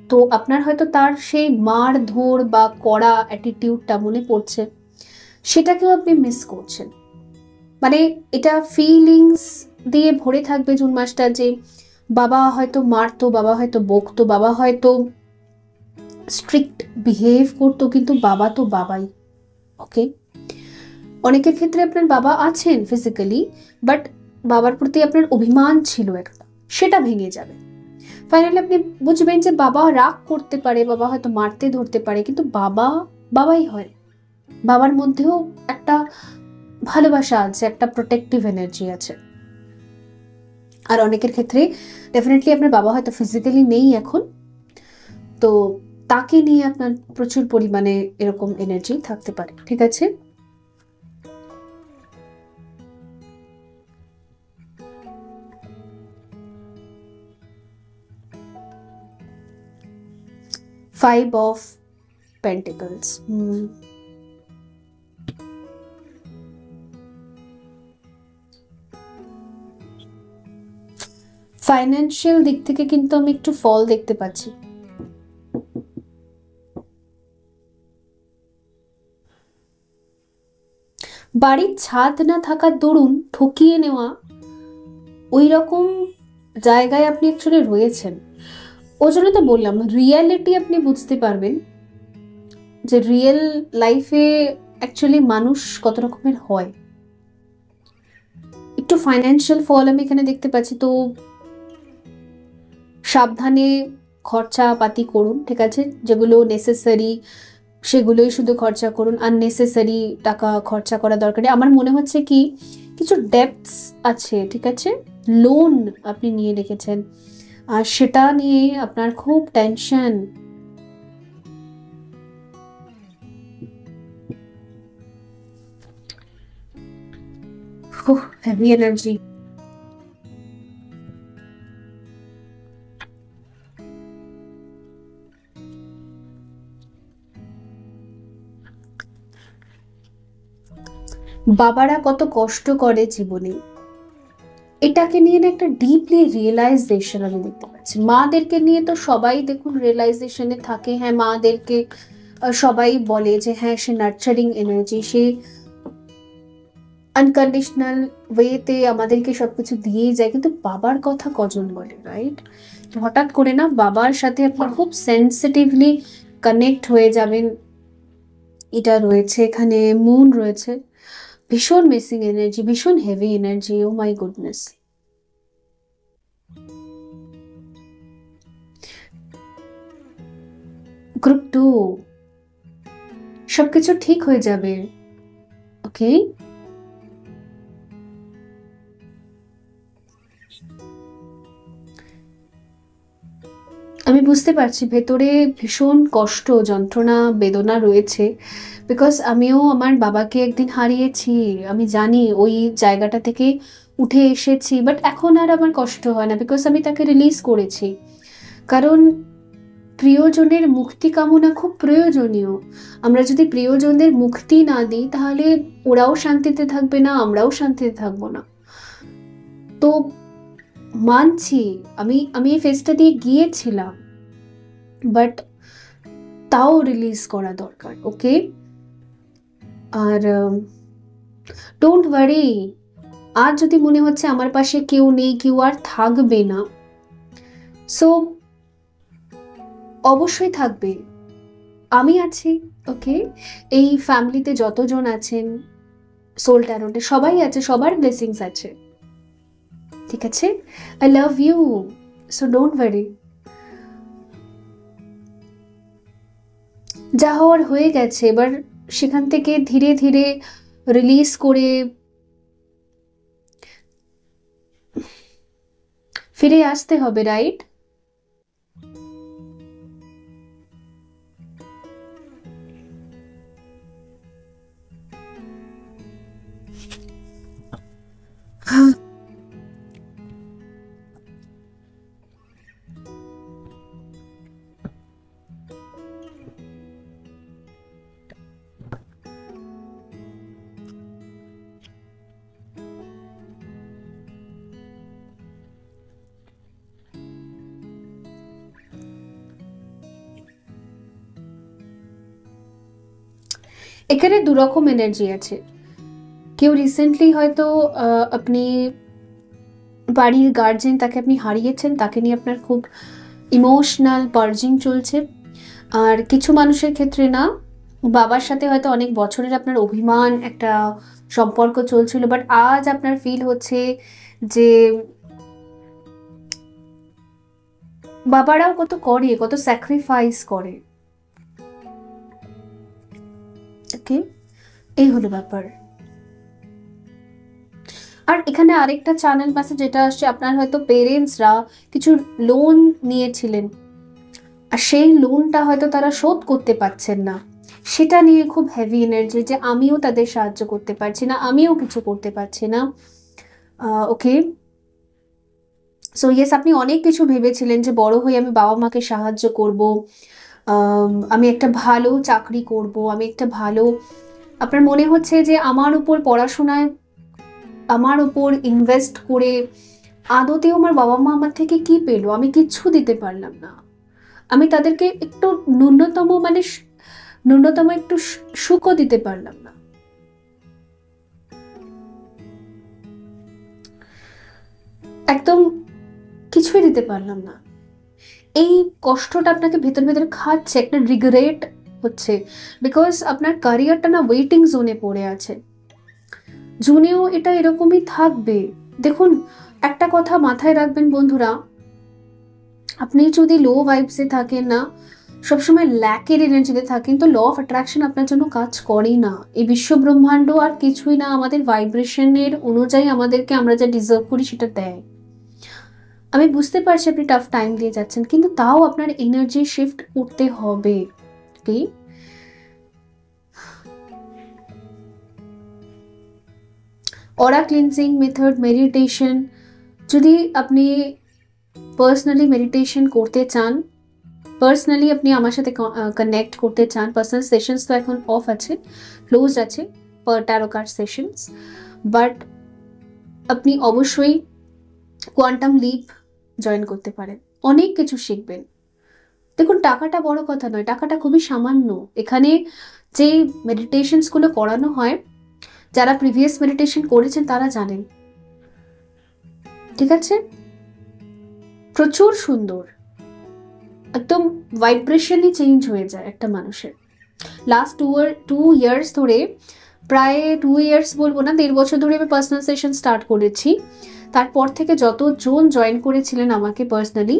[SPEAKER 1] তো আপনার হয়তো তার সেই মারধর বা কড়া অ্যাটিটিউডটা মনে পড়ছে, সেটাকেও আপনি মিস করছেন। মানে এটা ফিলিংস দিয়ে ভরে থাকবে জুন মাসটা, যে বাবা হয়তো মারতো, বাবা হয়তো বকতো, বাবা হয়তো স্ট্রিক্ট বিহেভ করতো, কিন্তু বাবা তো বাবাই। ওকে, অনেকের ক্ষেত্রে আপনার বাবা আছেন ফিজিক্যালি, বাট বাবার প্রতি আপনার অভিমান ছিল একটা, সেটা ভেঙে যাবে। ফাইনালি আপনি বুঝবেন যে বাবা রাগ করতে পারে, বাবা হয়তো মারতে ধরতে পারে, কিন্তু বাবা বাবাই হয়। বাবার মধ্যেও একটা ভালোবাসা আছে, একটা প্রোটেক্টিভ এনার্জি আছে। আর অনেকের ক্ষেত্রে ডেফিনেটলি আপনার বাবা হয়তো ফিজিক্যালি নেই এখন, তো তাকে নিয়ে আপনার প্রচুর পরিমাণে এরকম এনার্জি থাকতে পারে, ঠিক আছে। ফাইভ অফ পেন্টিকলস, ফাইন্যান্সিয়াল দিক থেকে কিন্তু আমি একটু ফল দেখতে পাচ্ছি। বাড়ির ছাদ না থাকার দরুন ঠকিয়ে নেওয়া, ওই রকম জায়গায় আপনি অ্যাকচুয়ালি রয়েছেন। ওই জন্য তো বললাম, রিয়ালিটি আপনি বুঝতে পারবেন যে রিয়েল লাইফে অ্যাকচুয়ালি মানুষ কত রকমের হয়। একটু ফাইন্যান্সিয়াল ফল আমি এখানে দেখতে পাচ্ছি, তো সাবধানে খরচাপাতি করুন, ঠিক আছে, যেগুলো নেসেসারি সেগুলোই শুধু খরচা করুন, আননেসেসারি টাকা খরচা করা দরকার নেই। আমার মনে হচ্ছে কি কিছু ডেপস আছে, ঠিক আছে, লোন আপনি নিয়ে রেখেছেন, আর সেটা নিয়ে আপনার খুব টেনশন। Heavy energy. বাবারা কত কষ্ট করে জীবনে, এটাকে নিয়ে না একটা ডিপলি রিয়েলাইজেশন আমি দেখতে পাচ্ছি। মাদেরকে নিয়ে তো সবাই দেখুন রিয়েলাইজেশনে থাকে। হ্যাঁ, মাদেরকে সবাই বলে যে হ্যাঁ সে নার্চারিং এনার্জি, সে আনকন্ডিশনাল ওয়েতে আমাদেরকে সবকিছু দিয়েই যায়, কিন্তু বাবার কথা কজন বলে, রাইট? হঠাৎ করে না বাবার সাথে আপনি খুব সেন্সিটিভলি কানেক্ট হয়ে যাবেন, এটা রয়েছে এখানে। মুন রয়েছে, ভীষণ মিসিং এনার্জি, ভীষণ heavy energy. Oh my goodness. Group 2, সবকিছু ঠিক হয়ে যাবে, ওকে? আমি বুঝতে পারছি ভেতরে ভীষণ কষ্ট, যন্ত্রণা, বেদনা রয়েছে, বিকজ আমিও আমার বাবাকে একদিন হারিয়েছি। আমি জানি ওই জায়গাটা থেকে উঠে এসেছি, বাট এখন আর আমার কষ্ট হয় না, বিকজ আমি তাকে রিলিজ করেছি। কারণ প্রিয়জনের মুক্তি কামনা খুব প্রয়োজনীয়। আমরা যদি প্রিয়জনদের মুক্তি না দিই, তাহলে ওরাও শান্তিতে থাকবে না, আমরাও শান্তিতে থাকবো না। তো মানছি, আমি এই ফেজটা দিয়ে গিয়েছিলাম, বাট তাও রিলিজ করা দরকার, ওকে? আর ডোন্ট ওয়ারি, আজ যদি মনে হচ্ছে আমার পাশে কেউ নেই, কেউ আর থাকবে না, সো অবশ্যই থাকবে, আমি আছি, ওকে? এই ফ্যামিলিতে যতজন আছেন সোল ট্যারোটে সবাই আছে, সবার ব্লেসিংস আছে, ঠিক আছে? I love you, so don't worry. যা হওয়ার হয়ে গেছে, এবার সেখান থেকে ধীরে ধীরে রিলিজ করে ফিরে আসতে হবে, রাইট? এখানে দুরকম এনার্জি আছে। কেউ রিসেন্টলি হয়তো আপনি বাড়ির গার্জেন, তাকে আপনি হারিয়েছেন, তাকে নিয়ে আপনার খুব ইমোশনাল পার্জিং চলছে। আর কিছু মানুষের ক্ষেত্রে না, বাবার সাথে হয়তো অনেক বছরের আপনার অভিমান, একটা সম্পর্ক চলছিল, বাট আজ আপনার ফিল হচ্ছে যে বাবারাও কত করে, কত স্যাক্রিফাইস করে, ওকে? এই হলো ব্যাপার। আর এখানে আরেকটা চ্যানেল পাশে যেটা আসছে, আপনার হয়তো পেরেন্টসরা কিছু লোন নিয়েছিলেন, আর সেই লোনটা হয়তো তারা শোধ করতে পারছেন না, সেটা নিয়ে খুব হেভি এনার্জি, যে আমিও তাদের সাহায্য করতে পারছি না, আমিও কিছু করতে পারছি না, ওকে? সো ইয়েস, আপনি অনেক কিছু ভেবেছিলেন যে বড় হয়ে আমি বাবা মাকে সাহায্য করব, আমি একটা ভালো চাকরি করব, আমি একটা ভালো, আপনার মনে হচ্ছে যে আমার উপর পড়াশোনায়, আমার উপর ইনভেস্ট করে আদতেও আমার বাবা মা আমার থেকে কি পেলো, আমি কিচ্ছু দিতে পারলাম না, আমি তাদেরকে একটু ন্যূনতম মানে ন্যূনতম একটু সুখও দিতে পারলাম না। একদম কিছুই দিতে পারলাম না। এই কষ্টটা আপনাকে ভেতর ভেতর খাচ্ছে, একটা রিগ্রেট হচ্ছে, বিকজ আপনার ক্যারিয়ারটা না ওয়েটিং জোনে পড়ে আছে। জুনেও এটা এরকমই থাকবে। দেখুন, একটা কথা মাথায় রাখবেন বন্ধুরা, আপনি যদি লো ভাইবসে থাকেন না, সবসময় ল্যাকের এনার্জিতে থাকেন, তো ল অফ অ্যাট্রাকশন আপনার জন্য কাজ করেই না। এই বিশ্ব ব্রহ্মাণ্ড আর কিছুই না, আমাদের ভাইব্রেশনের অনুযায়ী আমাদেরকে আমরা যা ডিজার্ভ করি সেটা দেয়। আমি বুঝতে পারছি আপনি টাফ টাইম দিয়ে যাচ্ছেন, কিন্তু তাও আপনার এনার্জি শিফট করতে হবে, ওকে? অরা ক্লিনজিং মেথড, মেডিটেশন, যদি আপনি পার্সোনালি মেডিটেশন করতে চান, পার্সোনালি আপনি আমার সাথে কানেক্ট করতে চান, পার্সোনাল সেশনস তো এখন অফ আছে, ক্লোজ আছে, ট্যারো কার্ড সেশনস, বাট আপনি অবশ্যই কোয়ান্টাম লিপ জয়েন করতে পারেন, অনেক কিছু শিখবেন। দেখুন, টাকাটা বড় কথা নয়, টাকাটা খুবই সামান্য। এখানে যে মেডিটেশনসগুলো করানো হয়, যারা প্রিভিয়াস মেডিটেশন করেছেন তারা জানেন, ঠিক আছে? প্রচুর সুন্দর, একদম ভাইব্রেশনই চেঞ্জ হয়ে যায় একটা মানুষের। লাস্ট 2 ইয়ার্স ধরে, প্রায় 2 ইয়ার্স বলবো না, 1.5 বছর ধরে আমি পার্সোনাল সেশন স্টার্ট করেছি। তারপর থেকে যতজন জয়েন করেছিলেন আমাকে পার্সোনালি,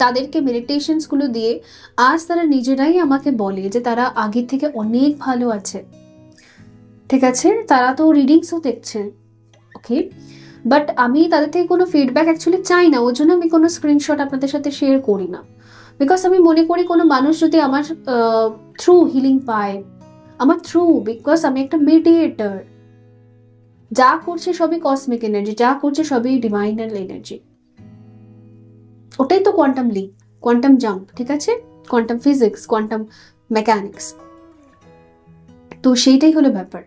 [SPEAKER 1] তাদেরকে মেডিটেশনসগুলো দিয়ে আজ তারা নিজেরাই আমাকে বলে যে তারা আগের থেকে অনেক ভালো আছে, ঠিক আছে? তারা তো রিডিংসও দেখছে, ওকে? বাট আমি তাদের থেকে কোনো ফিডব্যাক অ্যাকচুয়ালি চাই না, ওই জন্য আমি কোনো স্ক্রিনশট আপনাদের সাথে শেয়ার করি না। বিকজ আমি মনে করি কোনো মানুষ যদি আমার থ্রু হিলিং পায়, আমার থ্রু, বিকজ আমি একটা মিডিয়েটর, যা করছে সবই কসমিক এনার্জি, যা করছে সবই ডিভাইনাল এনার্জি। ওটাই তো কোয়ান্টাম লিপ, কোয়ান্টাম জাম্প, ঠিক আছে? কোয়ান্টাম ফিজিক্স, কোয়ান্টাম মেকানিক্স, তো সেইটাই হলো ব্যাপার।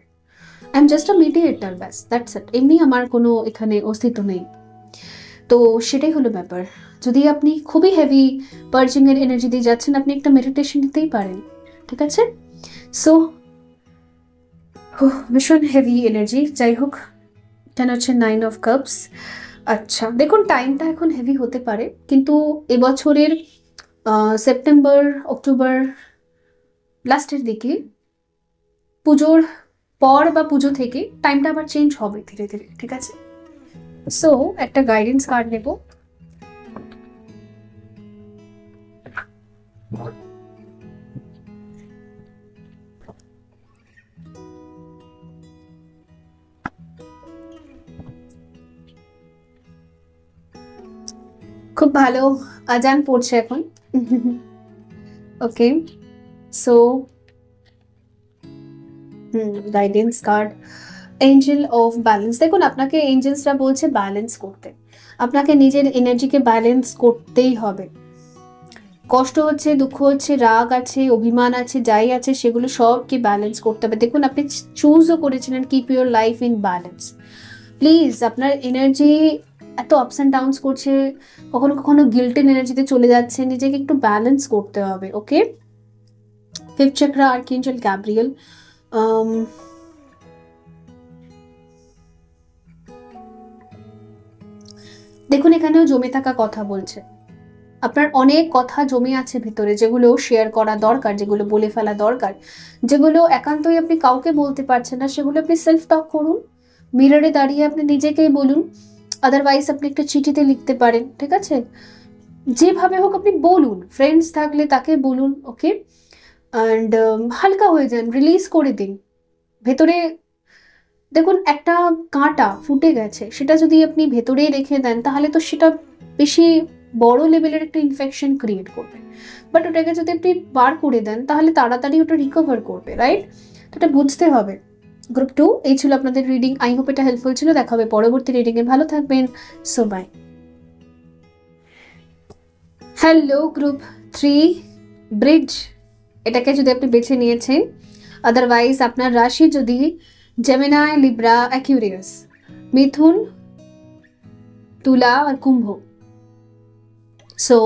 [SPEAKER 1] I am just a mediator, ব্যাস, দ্যাটস ইট। এমনি আমার কোনো এখানে অস্তিত্ব নেই। তো সেটাই হলো ব্যাপার। যদি আপনি খুবই হেভি পার্জিং এর এনার্জি দিয়ে যাচ্ছেন, আপনি একটা মেডিটেশন নিতেই পারেন, ঠিক আছে? সো ভীষণ হেভি এনার্জি। যাই হোক, এটা হচ্ছে 9 অফ কাপস। আচ্ছা, দেখুন টাইমটা এখন হেভি হতে পারে, কিন্তু এবছরের সেপ্টেম্বর অক্টোবর লাস্টের দিকে, পুজোর পর বা পুজো থেকে টাইমটা আবার চেঞ্জ হবে ধীরে ধীরে, ঠিক আছে? সো একটা গাইডেন্স কার্ড নেব। খুব ভালো আজান পড়ছে এখন। Okay, so guidance card, angel of balance. দেখুন, আপনাকে এঞ্জেলসরা বলছে ব্যালেন্স করতে, আপনাকে নিজের এনার্জিকে ব্যালেন্স করতেই হবে। কষ্ট হচ্ছে, দুঃখ হচ্ছে, রাগ আছে, অভিমান আছে, যাই আছে সেগুলো সবকে ব্যালেন্স করতে হবে। দেখুন, আপনি চুজও করেছিলেন keep your life in balance. Please, আপনার এনার্জি এত আপস অ্যান্ড ডাউনস করছে, কখনো কখনো গিল্টেন এনার্জিতে চলে যাচ্ছে, নিজেকে একটু ব্যালেন্স করতে হবে, ওকে? 5th chakra, আর্কএঞ্জেল Gabriel. দেখুন, এখানেও জমে থাকা কথা বলছে, আপনার অনেক কথা জমে আছে ভিতরে, যেগুলো শেয়ার করা দরকার, যেগুলো বলে ফেলা দরকার, যেগুলো একান্তই আপনি কাউকে বলতে পারছেন না, সেগুলো আপনি সেলফ টক করুন, মিররে দাঁড়িয়ে আপনি নিজেকেই বলুন। আদারওয়াইজ আপনি একটা চিঠিতে লিখতে পারেন, ঠিক আছে? যেভাবে হোক আপনি বলুন, ফ্রেন্ডস থাকলে তাকে বলুন, ওকে? অ্যান্ড হালকা হয়ে যান, রিলিজ করে দিন ভেতরে। দেখুন, একটা কাঁটা ফুটে গেছে, সেটা যদি আপনি ভেতরেই রেখে দেন, তাহলে তো সেটা বেশি বড় লেভেলের একটা ইনফেকশন ক্রিয়েট করবে। বাট ওটাকে যদি আপনি বার করে দেন, তাহলে তাড়াতাড়ি ওটা রিকভার করবে, রাইট? তো এটা বুঝতে হবে। গ্রুপ 2, এই ছিল আপনাদের রিডিং। আই হোপ এটা হেল্পফুল ছিল। দেখা হবে পরবর্তী রিডিংয়ে। ভালো থাকবেন। So bye. Hello group 3, bridge, এটাকে যদি আপনি বেছে নিয়েছেন, আদারওয়াইজ আপনার রাশি যদি জেমিনাই, লিব্রা, অ্যাকুয়ারিয়াস, মিথুন, তুলা আর কুম্ভ। সো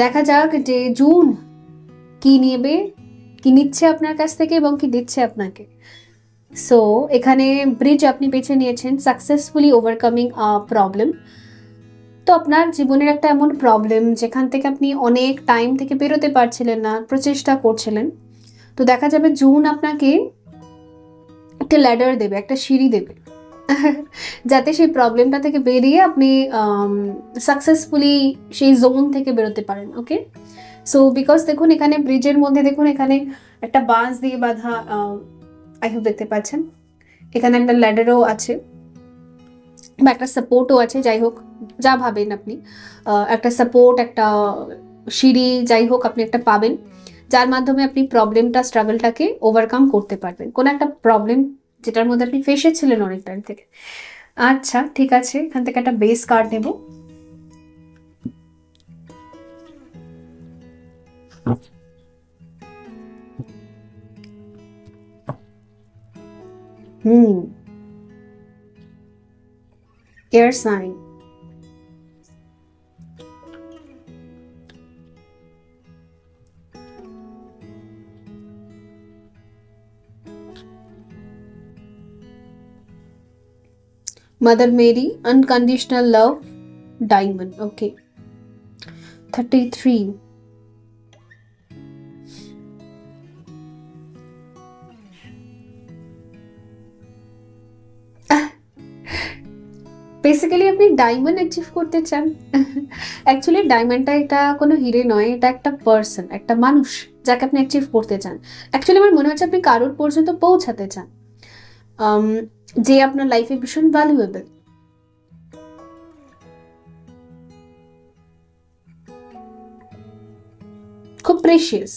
[SPEAKER 1] দেখা যাক যে জুন কি নেবে, কি নিচ্ছে আপনার কাছ থেকে এবং কি দিচ্ছে আপনাকে। সো এখানে ব্রিজ আপনি বেছে নিয়েছেন, সাকসেসফুলি ওভারকামিং আ প্রবলেম। তো আপনার জীবনের একটা এমন প্রবলেম যেখান থেকে আপনি অনেক টাইম থেকে বেরোতে পারছিলেন না, প্রচেষ্টা করছিলেন। তো দেখা যাবে জুন আপনাকে একটা ল্যাডার দেবে, একটা সিঁড়ি দেবে, যাতে সেই প্রবলেমটা থেকে বেরিয়ে আপনি সাকসেসফুলি সেই জোন থেকে বেরোতে পারেন, ওকে? সো বিকজ দেখুন, এখানে ব্রিজের মধ্যে দেখুন, এখানে একটা বাঁশ দিয়ে বাঁধা, আই হোপ দেখতে পাচ্ছেন, এখানে একটা ল্যাডারও আছে বা একটা সাপোর্টও আছে। যাই হোক, যা ভাবেন আপনি, একটা সাপোর্ট, একটা সিঁড়ি, যাই হোক আপনি একটা পাবেন, যার মাধ্যমে আপনি প্রবলেমটা, স্ট্রাগলটাকে ওভারকাম করতে পারবেন। কোনো একটা প্রবলেম যেটার মধ্যে আপনি ফেসেছিলেন অনেক টাইম থেকে। আচ্ছা, ঠিক আছে, এখান থেকে একটা বেস কার্ড নেব। Air sign. Mother Mary, unconditional love, diamond. Okay. 33. Basically আপনি ডায়মন্ড অ্যাচিভ করতে চান। অ্যাকচুয়ালি ডায়মন্ডটা এটা কোনো হিরে নয়, এটা একটা পার্সন, একটা মানুষ যাকে আপনি অ্যাচিভ করতে চান। অ্যাকচুয়ালি আমার মনে হচ্ছে আপনি কারোর পর্যন্ত পৌঁছাতে চান, যে আপনার লাইফে ভীষণ ভ্যালুয়েবল। খুব প্রেশিয়াস,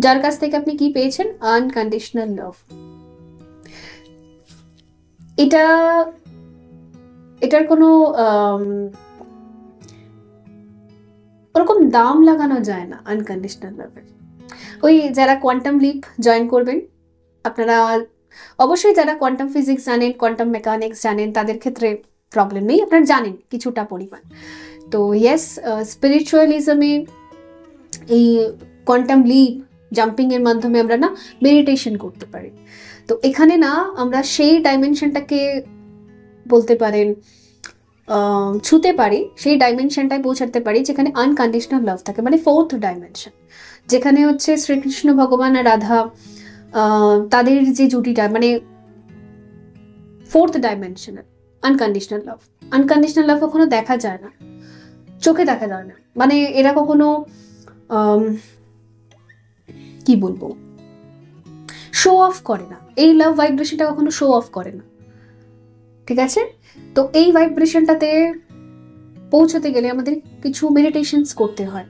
[SPEAKER 1] যার কাছ থেকে আপনি কি পেয়েছেন? Unconditional love. এটার কোনো ওরকম দাম লাগানো যায় না আনকন্ডিশনাল লাভের। ওই যারা কোয়ান্টাম লিপ জয়েন করবেন, আপনারা অবশ্যই যারা কোয়ান্টাম ফিজিক্স জানেন, কোয়ান্টাম মেকানিক্স জানেন, তাদের ক্ষেত্রে প্রবলেম নেই, আপনারা জানেন কিছুটা পরিমাণ। তো ইয়েস, স্পিরিচুয়ালিজমে এই কোয়ান্টাম লিপ জাম্পিং এর মাধ্যমে আমরা না মেডিটেশন করতে পারি। তো এখানে না আমরা সেই ডাইমেনশনটাকে বলতে পারেন ছুতে পারি, সেই ডাইমেনশনটায় পৌঁছাতে পারি যেখানে আনকন্ডিশনাল লাভ থাকে, মানে ফোর্থ ডাইমেনশন, যেখানে হচ্ছে শ্রীকৃষ্ণ ভগবান আর রাধা তাদের যে জুটিটা, মানে fourth dimensional unconditional love. Unconditional love কখনো দেখা যায় না, চোখে দেখা যায় না, মানে এরা কখনো কি বলবো, শো অফ করে না। এই লাভ ভাইব্রেশনটা কখনো শো অফ করে না, ঠিক আছে? তো এই ভাইব্রেশনটাতে পৌঁছাতে গেলে আমাদের কিছু মেডিটেশনস করতে হয়।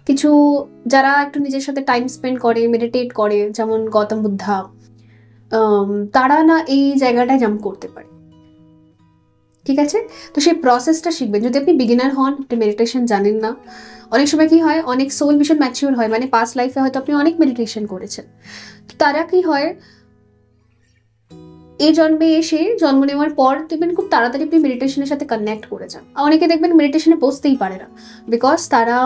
[SPEAKER 1] কিছু যারা একটু নিজের সাথে টাইম স্পেন্ড করে, মেডিটেট করে, যেমন গৌতম বুদ্ধা, তারা না এই জায়গাটায় জাম্প করতে পারে, ঠিক আছে? তো সেই প্রসেসটা শিখবেন। যদি আপনি বিগিনার হন, আপনি মেডিটেশন জানেন না, অনেক সময় কি হয়, অনেক সোল ভীষণ ম্যাচিওর হয়, মানে পাস্ট লাইফে হয়তো আপনি অনেক মেডিটেশন করেছেন, তারা কি হয়, এই জন্মে এসে জন্ম নেওয়ার পর দেখবেন খুব তাড়াতাড়ি আপনি মেডিটেশনের সাথে কানেক্ট করে যান। অনেকে দেখবেন মেডিটেশনে বসতেই পারে না, বিকজ তারা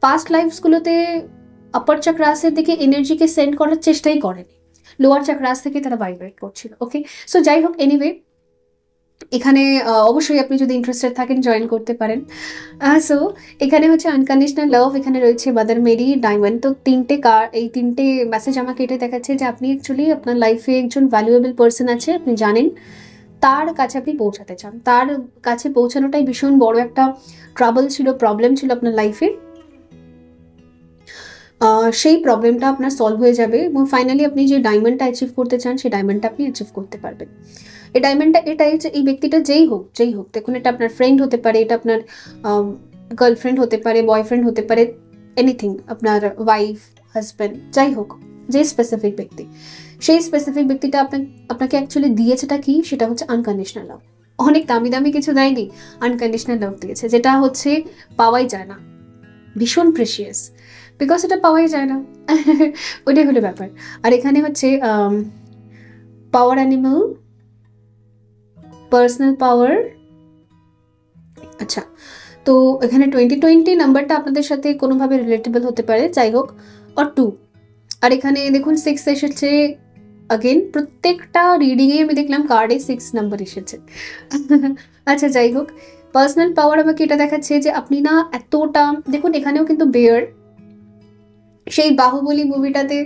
[SPEAKER 1] পাস্ট লাইফসগুলোতে আপার চাকরাসের দিকে এনার্জিকে সেন্ড করার চেষ্টাই করেনি, লোয়ার চাকরাস থেকে তারা ভাইব্রেট করছিল। ওকে, সো যাই হোক, এনিওয়ে এখানে অবশ্যই আপনি যদি ইন্টারেস্টেড থাকেন জয়েন করতে পারেন। সো এখানে হচ্ছে আনকন্ডিশনাল লাভ, এখানে রয়েছে মাদার মেরি, ডায়মন্ড। তো এই তিনটে মেসেজ আমাকে এটা দেখাচ্ছে যে আপনি অ্যাকচুয়ালি আপনার লাইফে একজন ভ্যালুয়েবল পার্সন আছে, আপনি জানেন, তার কাছে আপনি পৌঁছাতে চান। তার কাছে পৌঁছানোটাই ভীষণ বড় একটা ট্রাবল ছিল, প্রবলেম ছিল আপনার লাইফে। সেই প্রবলেমটা আপনার সলভ হয়ে যাবে এবং ফাইনালি আপনি যে ডায়মন্ডটা অ্যাচিভ করতে চান, সেই ডায়মন্ডটা আপনি অ্যাচিভ করতে পারবেন। এই ডায়মন্ডটা এটাই যে এই ব্যক্তিটা যেই হোক দেখুন, এটা আপনার ফ্রেন্ড হতে পারে, এটা আপনার গার্লফ্রেন্ড হতে পারে, বয়ফ্রেন্ড হতে পারে, এনিথিং, আপনার ওয়াইফ, হাজব্যান্ড, যাই হোক, যে স্পেসিফিক ব্যক্তি, সেই স্পেসিফিক ব্যক্তিটা আপনাকে অ্যাকচুয়ালি দিয়েছেটা কি, সেটা হচ্ছে আনকন্ডিশনাল লাভ। অনেক দামি দামি কিছু দেয়নি, আনকন্ডিশনাল লাভ দিয়েছে, যেটা হচ্ছে পাওয়াই যায় না, ভীষণ প্রেশিয়াস, বিকজ এটা পাওয়াই যায় না। ওইটাই হলো ব্যাপার। আর এখানে হচ্ছে পাওয়ার অ্যানিমাল, পার্সোনাল পাওয়ার। আচ্ছা, তো এখানে 2020 নাম্বারটা আপনাদের সাথে কোনোভাবে রিলেটেবল হতে পারে, যাই হোক, আর 2। আর এখানে দেখুন 6 এসেছে। अगेन প্রত্যেকটা রিডিংয়ে আমি দেখলাম কার্ডে 6 নাম্বার এসেছে। আচ্ছা, যাই হোক, পার্সোনাল পাওয়ার আমাকে এটা দেখাচ্ছে যে আপনি না এতটা, দেখুন এখানেও কিন্তু বেয়ার, সেই বাহুবলী মুভিটাতে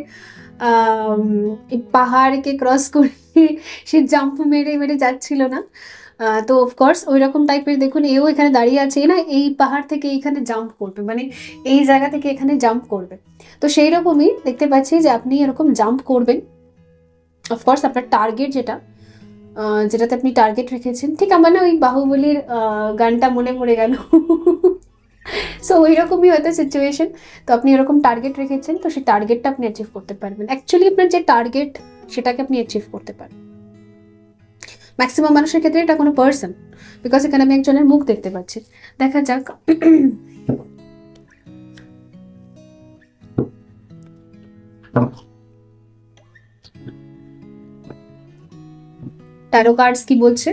[SPEAKER 1] পাহাড়কে ক্রস করে সে জাম্প মেরে মেরে যাচ্ছিল না, তো অফকোর্স ওই রকম টাইপের দেখুন এও এখানে দাঁড়িয়ে আছে না, এই পাহাড় থেকে এইখানে জাম্প করবে, মানে এই জায়গা থেকে এখানে জাম্প করবে। তো সেই রকমই দেখতে পাচ্ছি যে আপনি এরকম জাম্প করবেন। অফকোর্স আপনার টার্গেট যেটাতে আপনি টার্গেট রেখেছেন, ঠিক আমার না ওই বাহুবলীর গানটা মনে পড়ে গেল। সো ওই রকমই হয়তো সিচুয়েশন। তো আপনি এরকম টার্গেট রেখেছেন, তো সেই টার্গেটটা আপনি অ্যাচিভ করতে পারবেন। অ্যাকচুয়ালি আপনার যে টার্গেট, সেটাকে আপনি অ্যাচিভ করতে পারবেন। ম্যাক্সিমাম মানুষের ক্ষেত্রে এটা কোনো পার্সন, বিকজ এখানে আমি একজনের মুখ দেখতে পাচ্ছি। দেখা যাক। ট্যারো কার্ডস কি বলছে?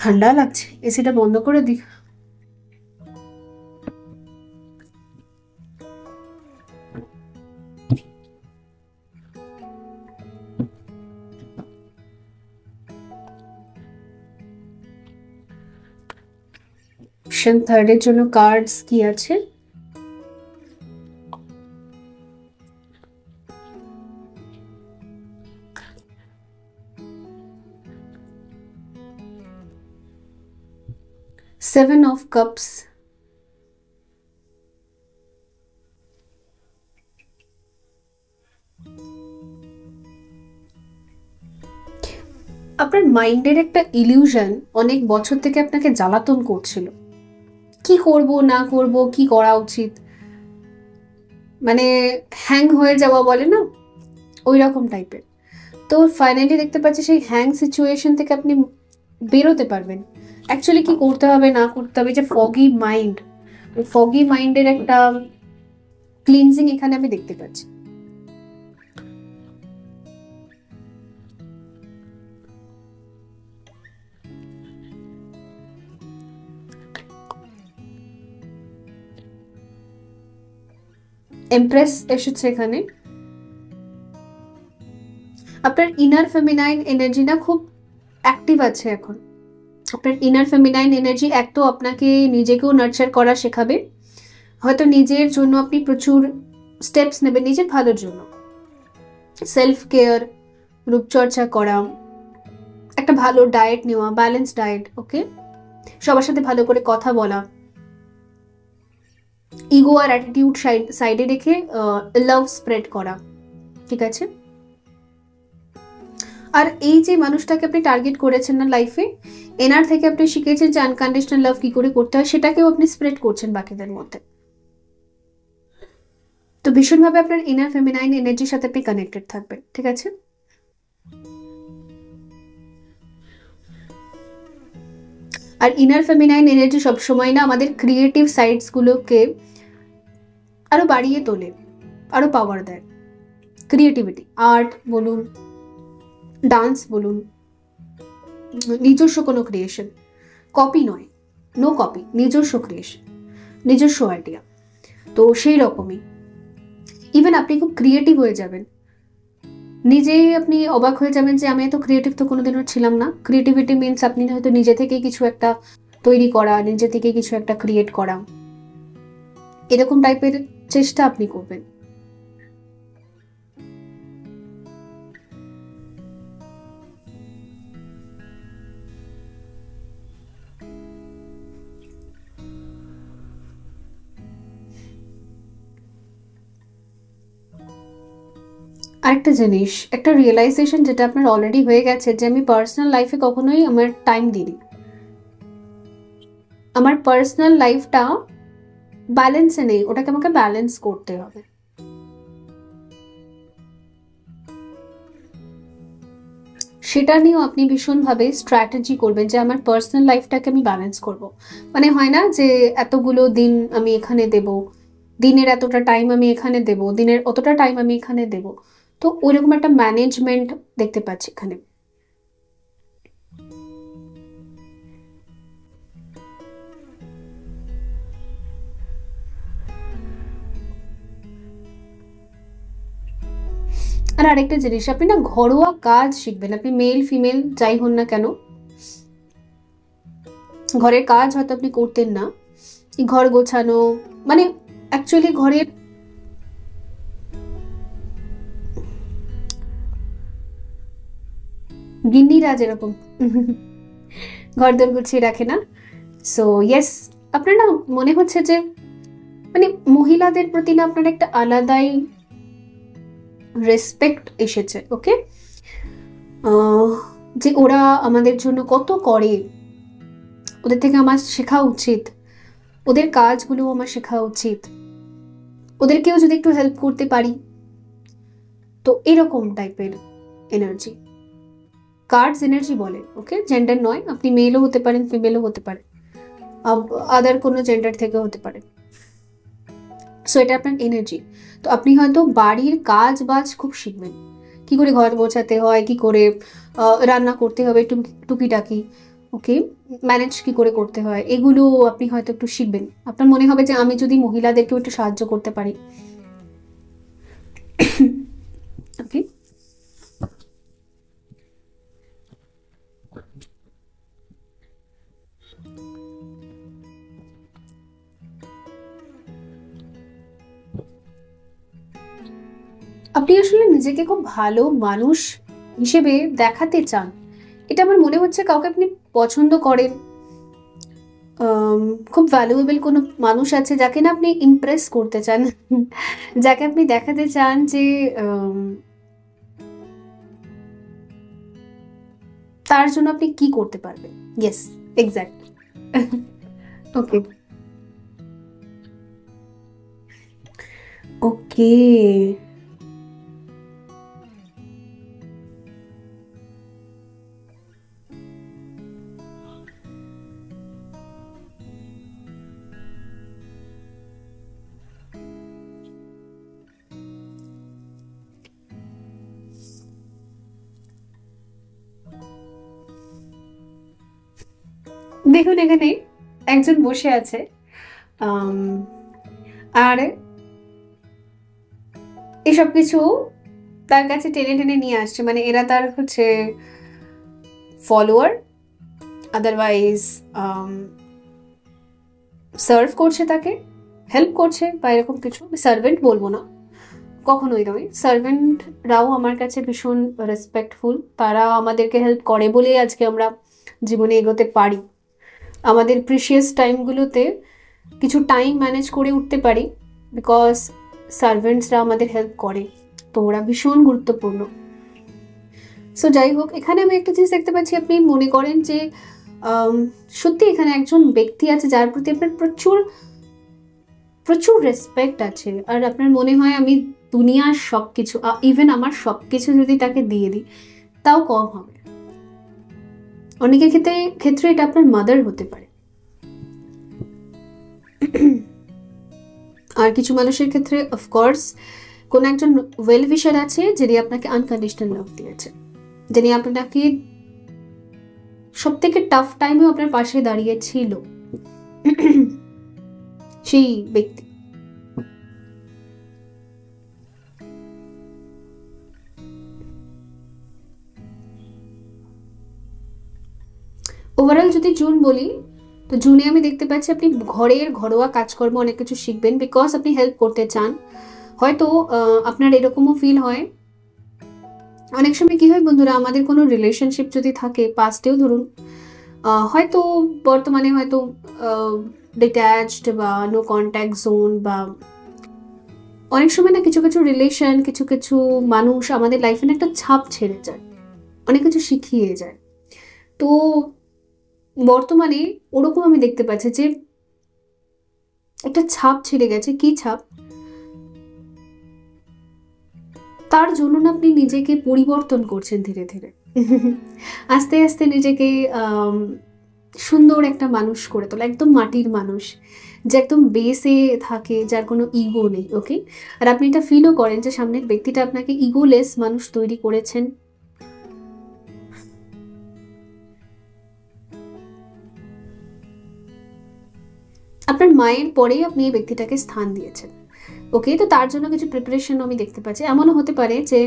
[SPEAKER 1] ঠান্ডা লাগছে, এসিটা বন্ধ করে দিই। অপশন থার্ডের জন্য কার্ডস কি আছে? Seven of Cups, আপনার মাইন্ডের একটা ইলিউশন অনেক বছর থেকে আপনাকে জ্বালাতন করছিল, কি করব না করব, কি করা উচিত, মানে হ্যাং হয়ে যাওয়া বলে না, ওই রকম টাইপের। তো ফাইনালি দেখতে পাচ্ছি সেই হ্যাং সিচুয়েশন থেকে আপনি বেরোতে পারবেন। অ্যাকচুয়ালি কি করতে হবে না করতে হবে, যে ফগি মাইন্ড, ওই ফগি মাইন্ডের একটা ক্লিনজিং এখানে আমি দেখতে পাচ্ছি। এমপ্রেস এসেছে এখানে। আপনার ইনার ফেমিনাইন এনার্জি না খুব অ্যাক্টিভ আছে এখন। আপনার ইনার ফেমিনাইন এনার্জি এক তো আপনাকে নিজেকেও নার্চার করা শেখাবে, হয়তো নিজের জন্য আপনি প্রচুর স্টেপস নেবেন নিজের ভালোর জন্য, সেলফ কেয়ার, রূপচর্চা করা, একটা ভালো ডায়েট নেওয়া, ব্যালেন্স ডায়েট, ওকে, সবার সাথে ভালো করে কথা বলা, ইগো আর অ্যাটিটিউড সাইডে রেখে লাভ স্প্রেড করা, ঠিক আছে। আর এই যে মানুষটাকে আপনি টার্গেট করেছেন না লাইফে, এনার থেকে আপনি শিখেছেন যে আনকন্ডিশনাল লাভ কি করে করতে হয়, সেটাকেও আপনি স্প্রেড করছেন বাকিদের মধ্যে। তো ভীষণভাবে আপনার ইনার ফেমিনাইন এনার্জির সাথে আপনি কানেক্টেড থাকবেন, ঠিক আছে। আর ইনার ফেমিনাইন এনার্জি সবসময় না আমাদের ক্রিয়েটিভ সাইডস গুলোকে আরো বাড়িয়ে তোলে, আরো পাওয়ার দেয়। ক্রিয়েটিভিটি, আর্ট বলুন, ডান্স বলুন, নিজস্ব কোনো ক্রিয়েশন, কপি নয়, নো কপি, নিজস্ব ক্রিয়েশন, নিজস্ব আইডিয়া। তো সেই রকমই ইভেন আপনি খুব ক্রিয়েটিভ হয়ে যাবেন, নিজেই আপনি অবাক হয়ে যাবেন যে আমি এত ক্রিয়েটিভ তো কোনোদিনও ছিলাম না। ক্রিয়েটিভিটি মিনস আপনি হয়তো নিজে থেকেই কিছু একটা তৈরি করা, নিজে থেকে কিছু একটা ক্রিয়েট করা, এরকম টাইপের চেষ্টা আপনি করবেন। আরেকটা জিনিস, একটা রিয়েলাইজেশন যেটা আপনার অলরেডি হয়ে গেছে, যে আমি পার্সোনাল লাইফে কখনোই আমার টাইম দিইনি, আমার পার্সোনাল লাইফটা ব্যালেন্সে নেই, ওটাকে আমাকে ব্যালেন্স করতে হবে। সেটা নিয়েও আপনি ভীষণভাবে স্ট্র্যাটেজি করবেন যে আমার পার্সোনাল লাইফটাকে আমি ব্যালেন্স করব। মানে হয় না যে এতগুলো দিন আমি এখানে দেব, দিনের এতটা টাইম আমি এখানে দেব, দিনের অতটা টাইম আমি এখানে দেব, তো ওইরকম একটা ম্যানেজমেন্ট দেখতে পাচ্ছি এখানে। আর আরেকটা জিনিস, আপনি না ঘরোয়া কাজ শিখবেন, আপনি মেল ফিমেল যাই হন না কেন, ঘরের কাজ হয়তো আপনি করতেন না, ঘর গোছানো, মানে অ্যাকচুয়ালি ঘরের গিন্নিরা যেরকম ঘর দোর গুছিয়ে রাখে না, সো ইয়েস, আপনার না মনে হচ্ছে যে মানে মহিলাদের প্রতি না আপনার একটা আলাদাই রেসপেক্ট এসেছে, ওকে, যে ওরা আমাদের জন্য কত করে, ওদের থেকে আমার শেখা উচিত, ওদের কাজগুলো আমার শেখা উচিত, ওদেরকেও যদি একটু হেল্প করতে পারি। তো এরকম টাইপের এনার্জি কার্ডস এনার্জি বলে। ওকে, জেন্ডার নয়, আপনি মেলও হতে পারেন, ফিমেলও হতে পারেন, আদার কোনো জেন্ডার থেকে হতে পারে। সো এটা আপনার এনার্জি। তো আপনি হয়তো বাড়ির কাজ বাজ খুব শিখবেন, কি করে ঘর গোছাতে হয়, কি করে রান্না করতে হবে, টুকিটাকি, ওকে, ম্যানেজ কি করে করতে হয়, এগুলো আপনি হয়তো একটু শিখবেন। আপনার মনে হবে যে আমি যদি মহিলাদেরকেও একটু সাহায্য করতে পারি। ওকে, আপনি আসলে নিজেকে খুব ভালো মানুষ হিসেবে দেখাতে চান, এটা আমার মনে হচ্ছে। কাউকে আপনি পছন্দ করেন, খুব ভ্যালুয়েবল কোনো মানুষ আছে যাকে না আপনি ইমপ্রেস করতে চান, যাকে আপনি দেখাতে চান যে তার জন্য আপনি কি করতে পারবেন। Yes, exact. ওকে, ওকে, দেখুন এখানে একজন বসে আছে, আর এসব কিছু তার কাছে টেনে টেনে নিয়ে আসছে, মানে এরা তার হচ্ছে ফলোয়ার, আদারওয়াইজ সার্ভ করছে, তাকে হেল্প করছে বা এরকম কিছু। সার্ভেন্ট বলবো না, কখনোই নয়। সার্ভেন্টরাও আমার কাছে ভীষণ রেসপেক্টফুল, তারা আমাদেরকে হেল্প করে বলেই আজকে আমরা জীবনে এগোতে পারি। আমাদের প্রিশিয়াস টাইমগুলোতে কিছু টাইম ম্যানেজ করে উঠতে পারি বিকজ সার্ভেন্টসরা আমাদের হেল্প করে, তো ওরা ভীষণ গুরুত্বপূর্ণ। সো যাই হোক, এখানে আমি একটা জিনিস দেখতে পাচ্ছি, আপনি মনে করেন যে সত্যি এখানে একজন ব্যক্তি আছে যার প্রতি আপনার প্রচুর প্রচুর রেসপেক্ট আছে, আর আপনার মনে হয় আমি দুনিয়ার সব কিছু, ইভেন আমার সব কিছু যদি তাকে দিয়ে দিই তাও কম হবে। অনেকের ক্ষেত্রে এটা আপনার মাদার হতে পারে, আর কিছু মানুষের ক্ষেত্রে অফকোর্স কোন একজন ওয়েল উইশার আছে যিনি আপনাকে আনকন্ডিশনাল লাভ দিয়েছে, যিনি আপনাকে সব থেকে টাফ টাইমেও আপনার পাশে দাঁড়িয়েছিল, সেই ব্যক্তি। ওভারঅল যদি জুন বলি, তো জুনে আমি দেখতে পাচ্ছি আপনি ঘরের ঘরোয়া কাজকর্ম অনেক কিছু শিখবেন বিকজ আপনি হেল্প করতে চান। হয়তো আপনার এরকমও ফিল হয়, অনেক সময় কি হয় বন্ধুরা, আমাদের কোনো রিলেশনশিপ যদি থাকে, পাস্টেও ধরুন, হয়তো বর্তমানে হয়তো ডিট্যাচড বা নো কন্ট্যাক্ট জোন, বা অনেক সময় না কিছু কিছু রিলেশন, কিছু কিছু মানুষ আমাদের লাইফে একটা ছাপ ছেড়ে যায়, অনেক কিছু শিখিয়ে যায়। তো বর্তমানে ওরকম আমি দেখতে পাচ্ছি যে একটা ছাপ ছেড়ে গেছে। কি ছাপ? তার জন্য না আপনি নিজেকে পরিবর্তন করছেন ধীরে ধীরে, আস্তে আস্তে নিজেকে সুন্দর একটা মানুষ করে তোলা, একদম মাটির মানুষ, যে একদম বেসে থাকে, যার কোনো ইগো নেই। ওকে, আর আপনি এটা ফিলও করেন যে সামনের ব্যক্তিটা আপনাকে ইগোলেস মানুষ তৈরি করেছেন। আপনার মায়ের পরেই আপনি এই ব্যক্তিটাকে স্থান দিয়েছেন। ওকে, তো তার জন্য কিছু প্রিপারেশন আমি দেখতে পাচ্ছি। এমনও হতে পারে যে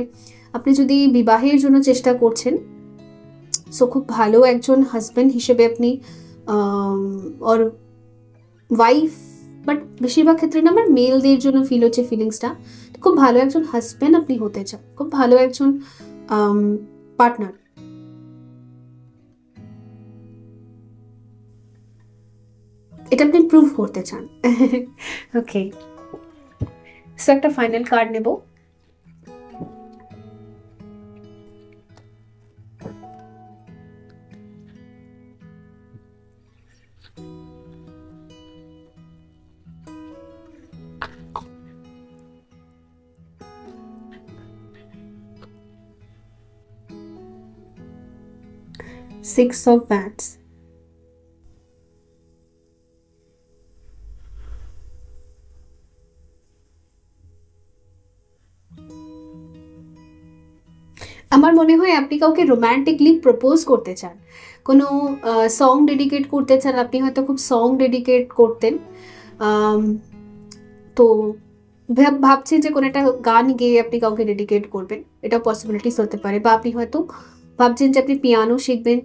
[SPEAKER 1] আপনি যদি বিবাহের জন্য চেষ্টা করছেন, সো খুব ভালো একজন হাজব্যান্ড হিসেবে আপনি ওর ওয়াইফ, বাট বেশিরভাগ ক্ষেত্রে না আমার মেলদের জন্য ফিল হচ্ছে ফিলিংসটা, খুব ভালো একজন হাজব্যান্ড আপনি হতে চান, খুব ভালো একজন পার্টনার। এটা আপনি প্রুভ করতে চান। ওকে, সো একটা ফাইনাল কার্ড নেব। 6 of Wands. আমার মনে হয় আপনি কাউকে রোম্যান্টিকলি প্রপোজ করতে চান, কোনো সং ডেডিকেট করতে চান, আপনি হয়তো খুব সং ডেডিকেট করতেন, তো ভাবছেন যে কোনো একটা গান গেয়ে আপনি কাউকে ডেডিকেট করবেন, এটাও পসিবিলিটিস হতে পারে। বা আপনি হয়তো ভাবছেন যে আপনি পিয়ানো শিখবেন,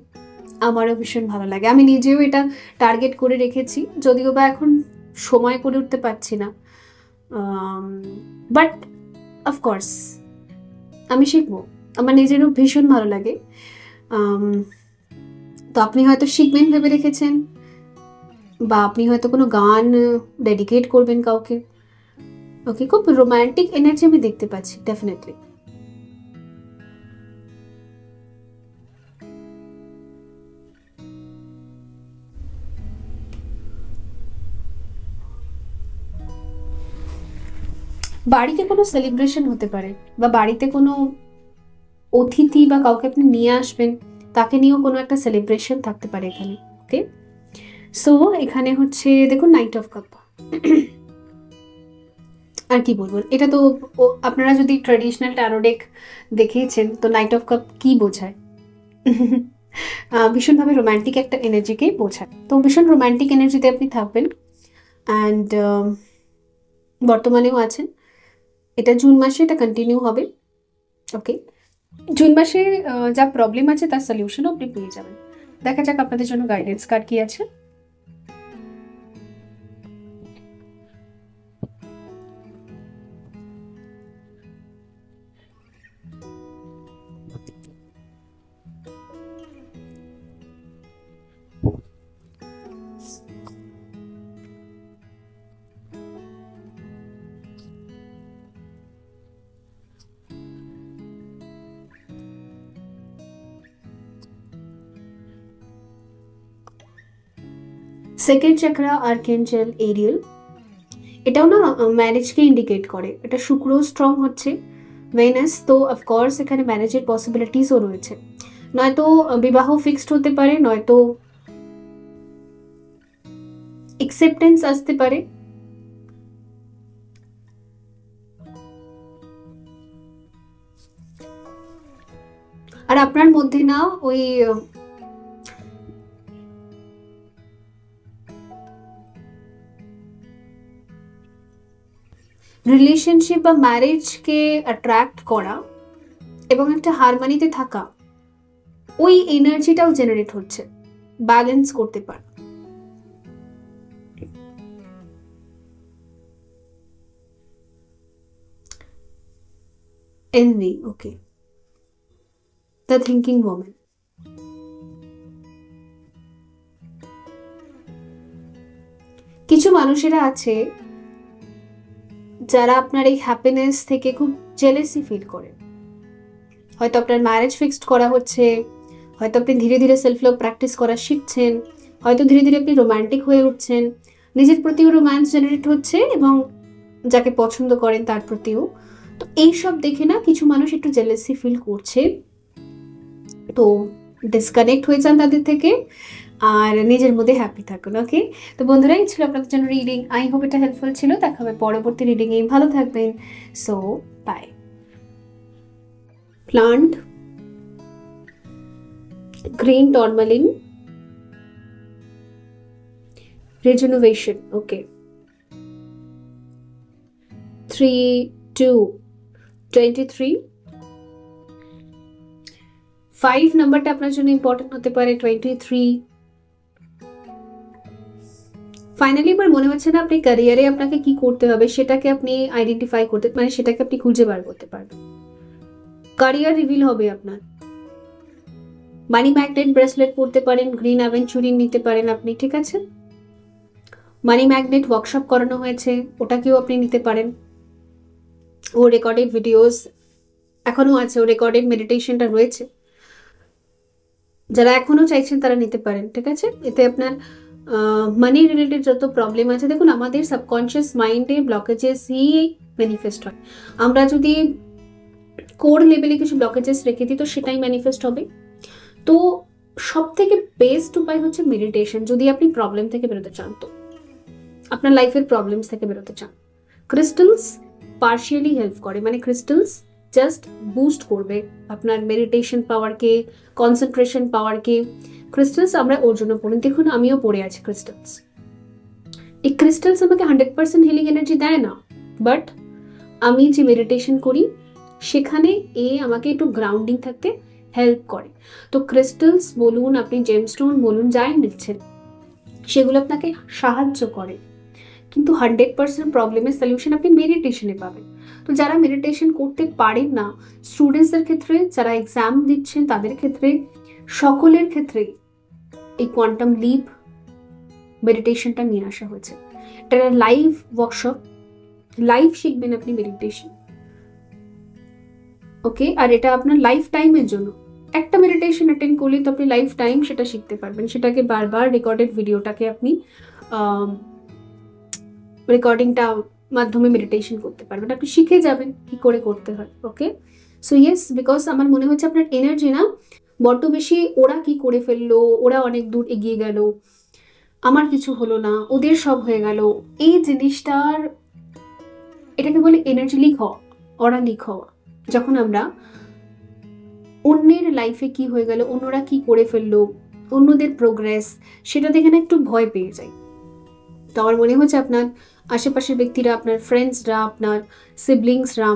[SPEAKER 1] আমারও ভীষণ ভালো লাগে, আমি নিজেও এটা টার্গেট করে রেখেছি, যদিও বা এখন সময় করে উঠতে পারছি না, বাট অফকোর্স আমি শিখবো, আমার নিজেরও ভীষণ ভালো লাগে। তো আপনি হয়তো শিখবেন ভেবে রেখেছেন, বা আপনি হয়তো কোনো গান ডেডিকেট করবেন কাউকে। ওকে, খুব রোম্যান্টিক এনার্জি আমি দেখতে পাচ্ছি ডেফিনেটলি। বাড়িতে কোনো সেলিব্রেশন হতে পারে, বা বাড়িতে কোনো অতিথি বা কাউকে আপনি নিয়ে আসবেন, তাকে নিয়েও কোনো একটা সেলিব্রেশন থাকতে পারে এখানে। ওকে, সো এখানে হচ্ছে দেখুন নাইট অফ কাপ। আর কি বলবো, এটা তো আপনারা যদি ট্র্যাডিশনাল ট্যারো ডেক দেখেছেন তো নাইট অফ কাপ কি বোঝায়, ভীষণভাবে রোম্যান্টিক একটা এনার্জিকেই বোঝায়। তো ভীষণ রোম্যান্টিক এনার্জিতে আপনি থাকবেন, অ্যান্ড বর্তমানেও আছেন। এটা জুন মাসে এটা কন্টিনিউ হবে। ওকে, জুন মাসে যা প্রবলেম আছে তার সলিউশনও আপনি পেয়ে যাবেন। দেখা যাক আপনাদের জন্য গাইডেন্স কার্ড কি আছে। সেকেন্ড চাকরা আর্কেঞ্জেল এরিয়েল, এটাও না ম্যারেজকে ইন্ডিকেট করে। এটা শুক্র স্ট্রং হচ্ছে, ভেনাস, তো অফকোর্স এখানে ম্যারেজের পসিবিলিটিসও রয়েছে। নয়তো বিবাহ ফিক্সড হতে পারে, নয়তো অ্যাকসেপ্টেন্স আসতে পারে। আর আপনার মধ্যে না ওই রিলেশনশিপ বা ম্যারেজকে অ্যাট্রাক্ট করা এবং একটা হারমোনিতে থাকা, ওই এনার্জিটাও জেনারেট হচ্ছে, ব্যালেন্স করতে পারে। Envy, okay, the thinking woman. কিছু মানুষেরা আছে যারা আপনার এই হ্যাপিনেস থেকে খুব জেলেসি ফিল করে। হয়তো আপনার ম্যারেজ ফিক্সড করা হচ্ছে, হয়তো আপনি ধীরে ধীরে সেলফ লাভ প্র্যাকটিস করা শিখছেন, হয়তো ধীরে ধীরে আপনি রোম্যান্টিক হয়ে উঠছেন, নিজের প্রতিও রোম্যান্স জেনারেট হচ্ছে এবং যাকে পছন্দ করেন তার প্রতিও। তো এইসব দেখে না কিছু মানুষ একটু জেলেসি ফিল করছে, তো ডিসকানেক্ট হয়ে যান তাদের থেকে আর নিজের মধ্যে হ্যাপি থাকুন। ওকে, তো বন্ধুরা এই ছিল আপনাদের জন্য রিডিং। আই হোপ এটা হেল্পফুল ছিল। দেখা হবে পরবর্তী রিডিংয়ে, ভালো থাকবেন। So bye. Plant, green tourmaline, regeneration. Okay, 3-2-23। 5 নাম্বারটা আপনার জন্য ইম্পর্টেন্ট হতে পারে, 23। ফাইনালি আমার মনে হচ্ছে না আপনি ক্যারিয়ারে আপনাকে কি করতে হবে সেটাকে আপনি আইডেন্টিফাই করতে, মানে সেটাকে আপনি খুঁজে বার করতে পারবেন। ক্যারিয়ার রিভিল হবে আপনার। মানি ম্যাগনেট ব্রেসলেট পরতে পারেন, গ্রিন অ্যাভেঞ্চুরিন নিতে পারেন আপনি, ঠিক আছে। মানি ম্যাগনেট ওয়ার্কশপ করানো হয়েছে, ওটাকেও আপনি নিতে পারেন। ও রেকর্ডেড ভিডিওস এখনো আছে, ও রেকর্ডেড মেডিটেশনটা রয়েছে, যারা এখনো চাইছেন তারা নিতে পারেন, ঠিক আছে। এতে আপনার মানি রিলেটেড যত প্রবলেম আছে, দেখুন আমাদের সাবকনশিয়াস মাইন্ডে ব্লকেজেসই ম্যানিফেস্ট হয়। আমরা যদি কোর লেভেলে কিছু ব্লকেজেস রেখে দিই তো সেটাই ম্যানিফেস্ট হবে। তো সব থেকে বেস্ট উপায় হচ্ছে মেডিটেশন, যদি আপনি প্রবলেম থেকে বেরোতে চান, তো আপনার লাইফের প্রবলেমস থেকে বেরোতে চান। ক্রিস্টালস পার্শিয়ালি হেল্প করে, মানে ক্রিস্টালস জাস্ট বুস্ট করবে আপনার মেডিটেশন পাওয়ারকে, কনসেন্ট্রেশন পাওয়ারকে। ক্রিস্টালস আমরা ওর জন্য পড়ি, দেখুন আমিও পড়ে আছি ক্রিস্টালস। এই ক্রিস্টালস আমাকে 100% হিলিং এনার্জি দেয় না, বাট আমি যে মেডিটেশন করি সেখানে আমাকে একটু গ্রাউন্ডিং থাকতে হেল্প করে। তো ক্রিস্টালস বলুন, আপনি জেমস্টোন বলুন, যাই নিচ্ছেন সেগুলো আপনাকে সাহায্য করে, কিন্তু 100% প্রবলেমের সলিউশন আপনি মেডিটেশনে পাবেন। তো যারা মেডিটেশন করতে পারেন না, স্টুডেন্টসদের ক্ষেত্রে, যারা এক্সাম দিচ্ছেন তাদের ক্ষেত্রে, সকলের ক্ষেত্রে এই কোয়ান্টাম লিপ মেডিটেশনটা নিয়ে আসা হয়েছে। এটা লাইভ ওয়ার্কশপ, লাইভ শিখবেন আপনি মেডিটেশন, ওকে। আর এটা আপনার লাইফ টাইমের জন্য। একটা মেডিটেশন অ্যাটেন্ড করলে তো আপনি লাইফ টাইম সেটা শিখতে পারবেন, সেটাকে বারবার রেকর্ডেড ভিডিওটাকে আপনি রেকর্ডিংটা মাধ্যমে মেডিটেশন করতে পারবেন, আপনি শিখে যাবেন কি করে করতে হয়, ওকে। সো ইয়েস, বিকজ আমার মনে হচ্ছে আপনার এনার্জি না বড্ড বেশি, ওরা কি করে ফেললো, ওরা অনেক দূর এগিয়ে গেল, আমার কিছু হলো না, ওদের সব হয়ে গেল, এই জিনিসটার, এটাকে বলে এনার্জি লিক হওয়া, ওরা লিক হওয়া। যখন আমরা অন্যের লাইফে কি হয়ে গেল, অন্যরা কি করে ফেললো, অন্যদের প্রোগ্রেস, সেটা দেখে না একটু ভয় পেয়ে যাই। তো আমার মনে হচ্ছে আপনার আশেপাশের ব্যক্তিরা, আপনার ফ্রেন্ডসরা, আপনার সিবলিংসরা,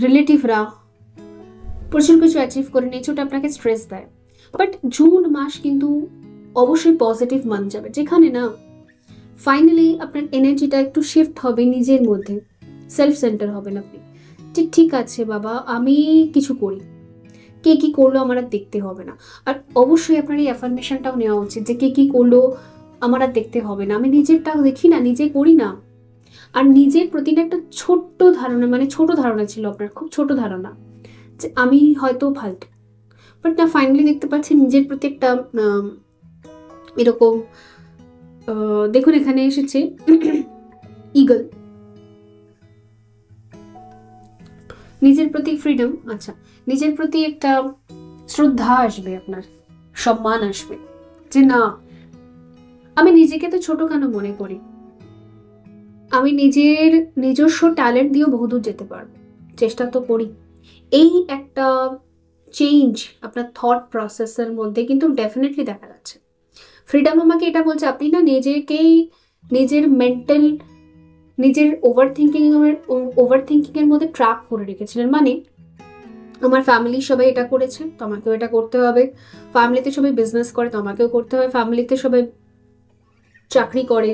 [SPEAKER 1] রিলেটিভরা প্রচুর কিছু অ্যাচিভ করে নিয়েছে, ওটা আপনাকে স্ট্রেস দেয়। বাট জুন মাস কিন্তু অবশ্যই পজিটিভ মান যাবে, যেখানে না ফাইনালি আপনার এনার্জিটা একটু শিফট হবে নিজের মধ্যে, সেলফ সেন্টার হবেন আপনি, যে ঠিক আছে বাবা আমি কিছু করি, কে কি করলো আমার আর দেখতে হবে না। আর অবশ্যই আপনার এই অ্যাফার্মেশনটাও নেওয়া উচিত যে কে কি করলো আমার আর দেখতে হবে না, আমি নিজেরটাও দেখি না, নিজে করি না। আর নিজের প্রতি একটা ছোট্ট ধারণা, মানে ছোট ধারণা ছিল আপনার, খুব ছোট ধারণা যে আমি হয়তো ফালতু, বাট না ফাইনালি দেখতে পাচ্ছি নিজের প্রতি একটা এরকম, দেখুন এখানে এসেছে ইগল, নিজের প্রতি ফ্রিডম, আচ্ছা নিজের প্রতি একটা শ্রদ্ধা আসবে, আপনার সম্মান আসবে, যে না আমি নিজেকে তো ছোট কেন মনে করি, আমি নিজের নিজস্ব ট্যালেন্ট দিয়েও বহুদূর যেতে পারবো, চেষ্টা তো করি। এই একটা চেঞ্জ আপনার থট প্রসেসের মধ্যে কিন্তু ডেফিনেটলি দেখা যাচ্ছে। ফ্রিডম আমাকে এটা বলছে আপনি না নিজেকেই নিজের মেন্টাল, নিজের ওভার থিঙ্কিংয়ের মধ্যে ট্র্যাপ করে রেখেছিলেন। মানে আমার ফ্যামিলির সবাই এটা করেছে তো আমাকেও এটা করতে হবে, ফ্যামিলিতে সবাই বিজনেস করে তো আমাকেও করতে হবে, ফ্যামিলিতে সবাই চাকরি করে,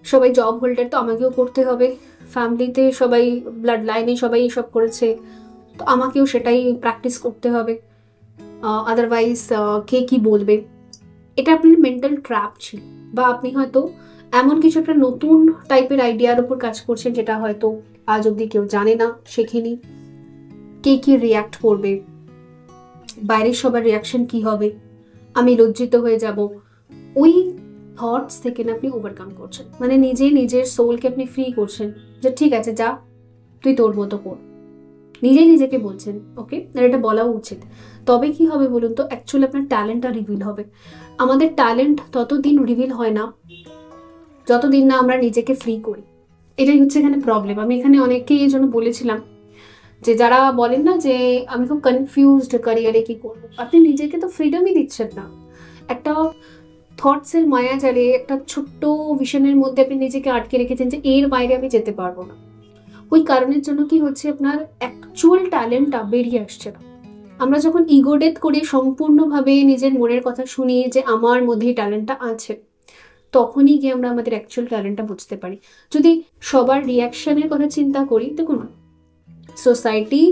[SPEAKER 1] সবাই জব হোল্ডার তো আমাকেও করতে হবে, ফ্যামিলিতে সবাই ব্লাড লাইনে সবাই এসব করেছে তো আমাকেও সেটাই প্র্যাকটিস করতে হবে, আদারওয়াইজ কে কি বলবে। এটা আপনার মেন্টাল ট্র্যাপ ছিল, বা আপনি হয়তো এমন কিছু একটা নতুন টাইপের আইডিয়ার উপর কাজ করছেন যেটা হয়তো আজ অব্দি কেউ জানে না, শেখেনি, কে কি রিয়াক্ট করবে, বাইরের সবার রিয়াকশন কি হবে, আমি লজ্জিত হয়ে যাব, ওই থটস থেকে না আপনি ওভারকাম করছেন, মানে নিজের সোলকে আপনি ফ্রি করছেন, যে ঠিক আছে যা তুই তোর মতো কর, নিজেকে বলছেন, ওকে। আর এটা বলাও উচিত, তবে কি হবে বলুন তো, অ্যাকচুয়ালি আপনার ট্যালেন্টটা রিভিল হবে। আমাদের ট্যালেন্ট ততদিন রিভিল হয় না যতদিন না আমরা নিজেকে ফ্রি করি, এটাই হচ্ছে এখানে প্রবলেম। আমি এখানে অনেককেই এই জন্য বলেছিলাম যে যারা বলেন না যে আমি খুব কনফিউজড ক্যারিয়ারে কি করবো, আপনি নিজেকে তো ফ্রিডমই দিচ্ছেন না, একটা থটসের মায়া জালে, একটা ছোট্ট ভিশনের মধ্যে আপনি নিজেকে আটকে রেখেছেন যে এর বাইরে আমি যেতে পারবো না। ওই কারণের জন্য কি হচ্ছে, আপনার অ্যাকচুয়াল ট্যালেন্টটা বেরিয়ে আসছে না। আমরা যখন ইগো ডেথ করি, সম্পূর্ণভাবে নিজের মনের কথা শুনি যে আমার মধ্যে ট্যালেন্টটা আছে, তখনই গিয়ে আমরা আমাদের অ্যাকচুয়াল ট্যালেন্টটা বুঝতে পারি। যদি সবার রিয়াকশনের কথা চিন্তা করি, দেখুন সোসাইটি,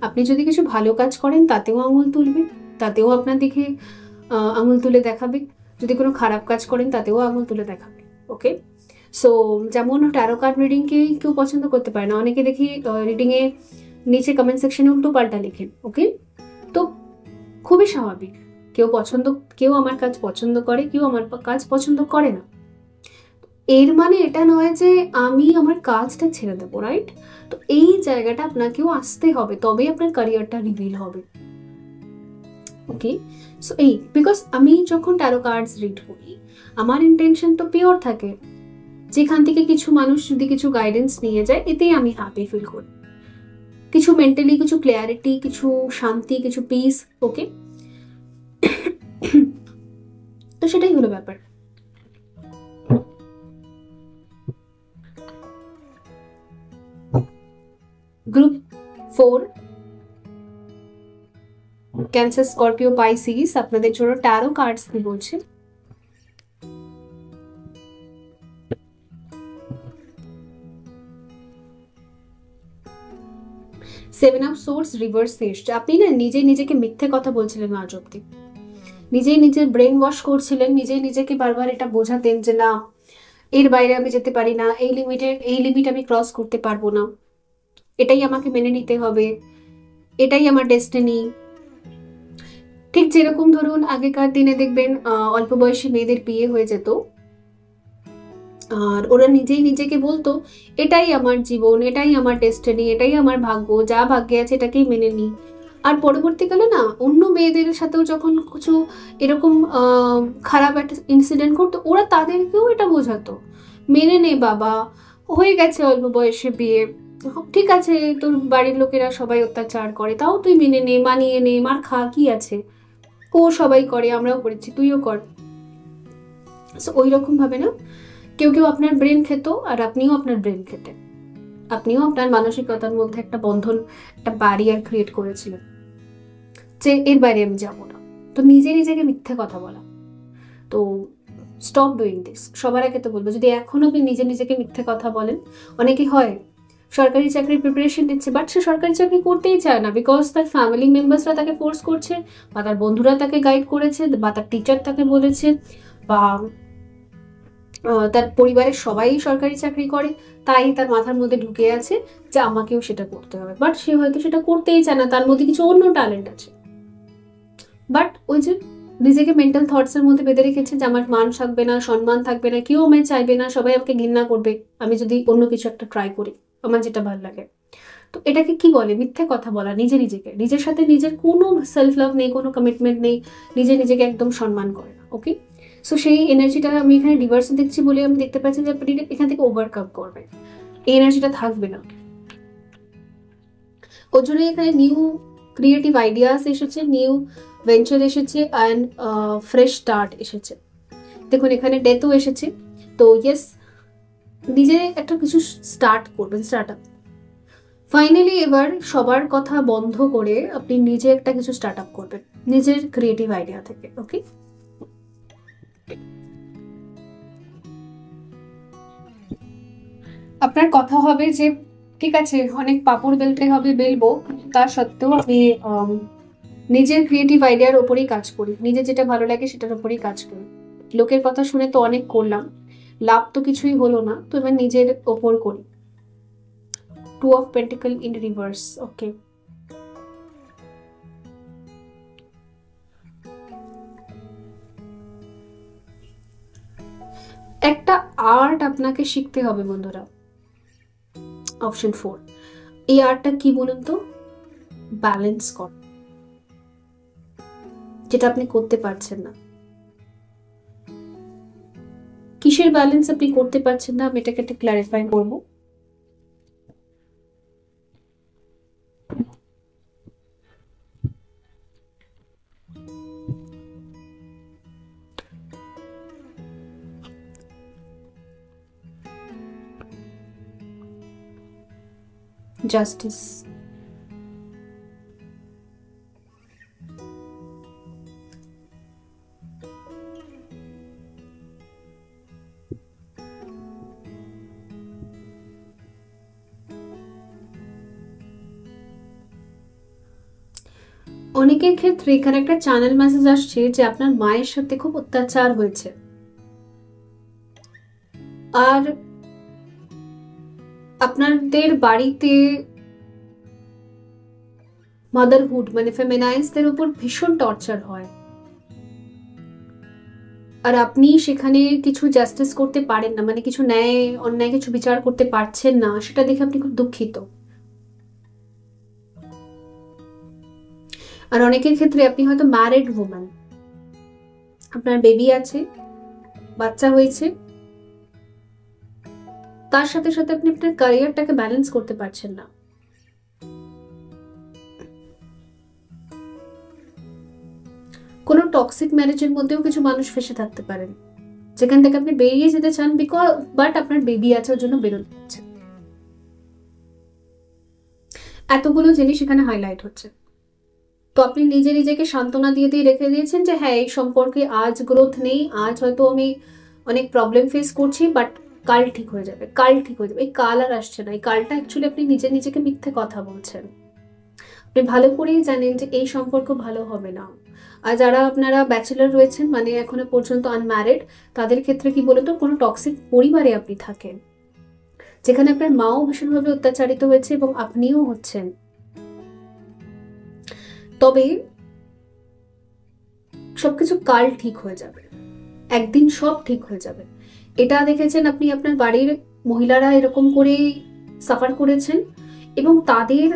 [SPEAKER 1] আপনি যদি কিছু ভালো কাজ করেন তাতেও আঙুল তুলবে, তাতেও আপনার দিকে আঙুল তুলে দেখাবে, যদি কোনো খারাপ কাজ করেন তাতেও আঙুল তুলে দেখাবে, ওকে। সো যেমন ট্যারো কার্ড রিডিংকে কেউ পছন্দ করতে পারে না, অনেকে দেখি রিডিংয়ে নিচে কমেন্ট সেকশনে উল্টো পাল্টা লেখেন, ওকে। তো খুবই স্বাভাবিক, কেউ আমার কাজ পছন্দ করে, কেউ আমার কাজ পছন্দ করে না। এর মানে এটা নয় যে আমি আমার কাজটা ছেড়ে দেবো, রাইট। তো এই জায়গাটা আপনাকেও আসতে হবে, তবেই আপনার ক্যারিয়ারটা রিভিল হবে। ওকে, সো এই বিকজ আমি যখন ট্যারো কার্ডস রিড করি আমার ইন্টেনশন তো পিওর থাকে, যেখান থেকে কিছু মানুষ যদি কিছু গাইডেন্স নিয়ে যায় এতেই আমি হ্যাপি ফিল করি, কিছু মেন্টালি কিছু ক্লিয়ারিটি, কিছু শান্তি, কিছু পিস। ওকে, তো সেটাই হলো ব্যাপার। গ্রুপ 4 ক্যান্সার, স্করপিও, পাইসিস, আপনাদের জন্য ট্যারো কার্ডস কি বলছে। সেভেন অফ সোর্স রিভার্সে এসছে। আপনি না নিজেই নিজেকে মিথ্যে কথা বলছিলেন আজ অব্দি, নিজেই নিজের ব্রেন ওয়াশ করছিলেন, নিজেই নিজেকে বারবার এটা বোঝাতেন যে না এর বাইরে আমি যেতে পারি না, এই লিমিট আমি ক্রস করতে পারবো না, এটাই আমাকে মেনে নিতে হবে, এটাই আমার ডেস্টিনি। ঠিক যেরকম ধরুন আগেকার দিনে দেখবেন অল্প বয়সী মেয়েদের বিয়ে হয়ে যেত আর ওরা নিজেই নিজেকে বলতো এটাই আমার জীবন, এটাই আমার ডেস্টিনি, এটাই আমার ভাগ্য, যা ভাগ্যে আছে এটাকেই মেনে নিই। আর পরবর্তীকালে না অন্য মেয়েদের সাথেও যখন কিছু এরকম খারাপ একটা ইনসিডেন্ট করতো ওরা তাদেরকেও এটা বোঝাতো, মেনে নে বাবা, হয়ে গেছে অল্প বয়সে বিয়ে, ঠিক আছে তোর বাড়ির লোকেরা সবাই অত্যাচার করে তাও তুই মেনে নে, মানিয়ে নে, মার খা, কি আছে, ও সবাই করে আমরাও করেছি তুইও কর। সো ওই রকম ভাবে না কেউ কেউ আপনার ব্রেন খেত আর আপনিও আপনার ব্রেন খেতেন, আপনিও আপনার মানসিকতার মধ্যে একটা বন্ধন, একটা ব্যারিয়ার ক্রিয়েট করেছিলেন যে এর বাইরে আমি যাবো না। তো নিজে নিজেকে মিথ্যে কথা বলা, তো স্টপ ডুইং দিস। সবার আগে তো বলবো যদি এখন আপনি নিজে নিজেকে মিথ্যে কথা বলেন, অনেকে হয় সরকারি চাকরির প্রিপারেশন দিচ্ছে বাট সে সরকারি চাকরি করতেই চায় না বিকজ তার ফ্যামিলি মেম্বার্সরা তাকে ফোর্স করছে, বা তার বন্ধুরা তাকে গাইড করেছে, বা তার টিচার তাকে বলেছে, বা তার পরিবারের সবাই সরকারি চাকরি করে, তাই তার মাথার মধ্যে ঢুকে আছে যে আমাকেও সেটা করতে হবে। বাট সে হয়তো সেটা করতেই চায় না, তার মধ্যে কিছু অন্য ট্যালেন্ট আছে, বাট ওই যে নিজেকে মেন্টাল থটসের মধ্যে বেঁধে রেখেছে যে আমার মান থাকবে না, সম্মান থাকবে না, কেউ আমায় চাইবে না, সবাই আমাকে ঘৃণা করবে আমি যদি অন্য কিছু একটা ট্রাই করি আমার যেটা ভালো লাগে। তো এটাকে কি বলে? মিথ্যে কথা বলা নিজে নিজেকে, নিজের সাথে নিজের কোনো সেলফ লাভ নেই, কোনো কমিটমেন্ট নেই, নিজে নিজেকে একদম সম্মান করে না। ওকে, সো সেই এনার্জিটা আমি এখানে রিভার্সে দেখছি বলে আমি দেখতে পাচ্ছি যে আপনি এখান থেকে ওভারকাম করবেন, এই এনার্জিটা থাকবে না। ওর জন্য এখানে নিউ ক্রিয়েটিভ আইডিয়াস এসেছে, নিউ ভেঞ্চার এসেছে অ্যান্ড ফ্রেশ স্টার্ট এসেছে। দেখুন এখানে ডেথও এসেছে, তো ইয়েস নিজে একটা কিছু স্টার্ট করবেন, স্টার্ট আপ। ফাইনালি এবার সবার কথা বন্ধ করে আপনি নিজে একটা কিছু স্টার্ট আপ করবেন নিজের ক্রিয়েটিভ আইডিয়া থেকে। ওকে, আপনার কথা হবে যে ঠিক আছে অনেক পাপড় বেলতে হবে বেলবো, তা সত্ত্বেও আমি নিজের ক্রিয়েটিভ আইডিয়ার ওপরেই কাজ করি, নিজে যেটা ভালো লাগে সেটার ওপরেই কাজ করি। লোকের কথা শুনে তো অনেক করলাম, লাভ তো কিছুই হলো না, তো এবার নিজের ওপর করি। Two of pentacle in reverse. Okay, একটা আর্ট আপনাকে শিখতে হবে বন্ধুরা, অপশন 4। এই আর্টটা কি বলুন তো? ব্যালেন্স কর, যেটা আপনি করতে পারছেন না। কিসের ব্যালেন্স আপনি করতে পারছেন না আমি এটাকে একটা ক্লারিফাই করবো। জাস্টিস, অনেকের ক্ষেত্রে এখানে একটা চ্যানেল মেসেজ আসছে যে আপনার মায়ের সাথে খুব অত্যাচার হয়েছে, আর আপনাদের বাড়িতে মাদারহুড মানে ফেমিনাইজদের উপর ভীষণ টর্চার হয়, আর আপনি সেখানে কিছু জাস্টিস করতে পারেন না, মানে কিছু ন্যায় অন্যায় কিছু বিচার করতে পারছেন না, সেটা দেখে আপনি খুব দুঃখিত। আর অনেকের ক্ষেত্রে আপনি হয়তো ম্যারিড ওম্যান, আপনার বেবি আছে, বাচ্চা হয়েছে, তার সাথে সাথে আপনি আপনার ক্যারিয়ারটাকে ব্যালেন্স করতে পারছেন না। কোনো টক্সিক ম্যারেজের মধ্যেও কিছু মানুষ ফেসে থাকতে পারেন, যেখান থেকে আপনি বেরিয়ে যেতে চান, বাট আপনার বেবি আছে ওর জন্য বেরোতে পারছেন। এতগুলো জিনিস এখানে হাইলাইট হচ্ছে। তো আপনি নিজেকে সান্ত্বনা দিয়ে দিয়ে রেখে দিয়েছেন যে হ্যাঁ, এই সম্পর্কে আজ গ্রোথ নেই, আজ হয়তো আমি অনেক প্রবলেম ফেস করছি, বাট কাল ঠিক হয়ে যাবে, কাল ঠিক হয়ে যাবে। এই কাল আর আসছে না, এই কালটা অ্যাকচুয়ালি আপনি নিজেকে মিথ্যে কথা বলছেন। আপনি ভালো করেই জানেন যে এই সম্পর্ক ভালো হবে না। আর যারা আপনারা ব্যাচেলার রয়েছেন, মানে এখনো পর্যন্ত আনম্যারিড, তাদের ক্ষেত্রে কি বলতো, কোনো টক্সিক পরিবারে আপনি থাকেন, যেখানে আপনার মাও ভীষণভাবে অত্যাচারিত হয়েছে এবং আপনিও হচ্ছেন। তবে সবকিছু কাল ঠিক হয়ে যাবে, একদিন সব ঠিক হয়ে যাবে। এটা দেখেছেন আপনি, আপনার বাড়ির মহিলারা এরকম করেই সাফার করেছেন এবং তাদের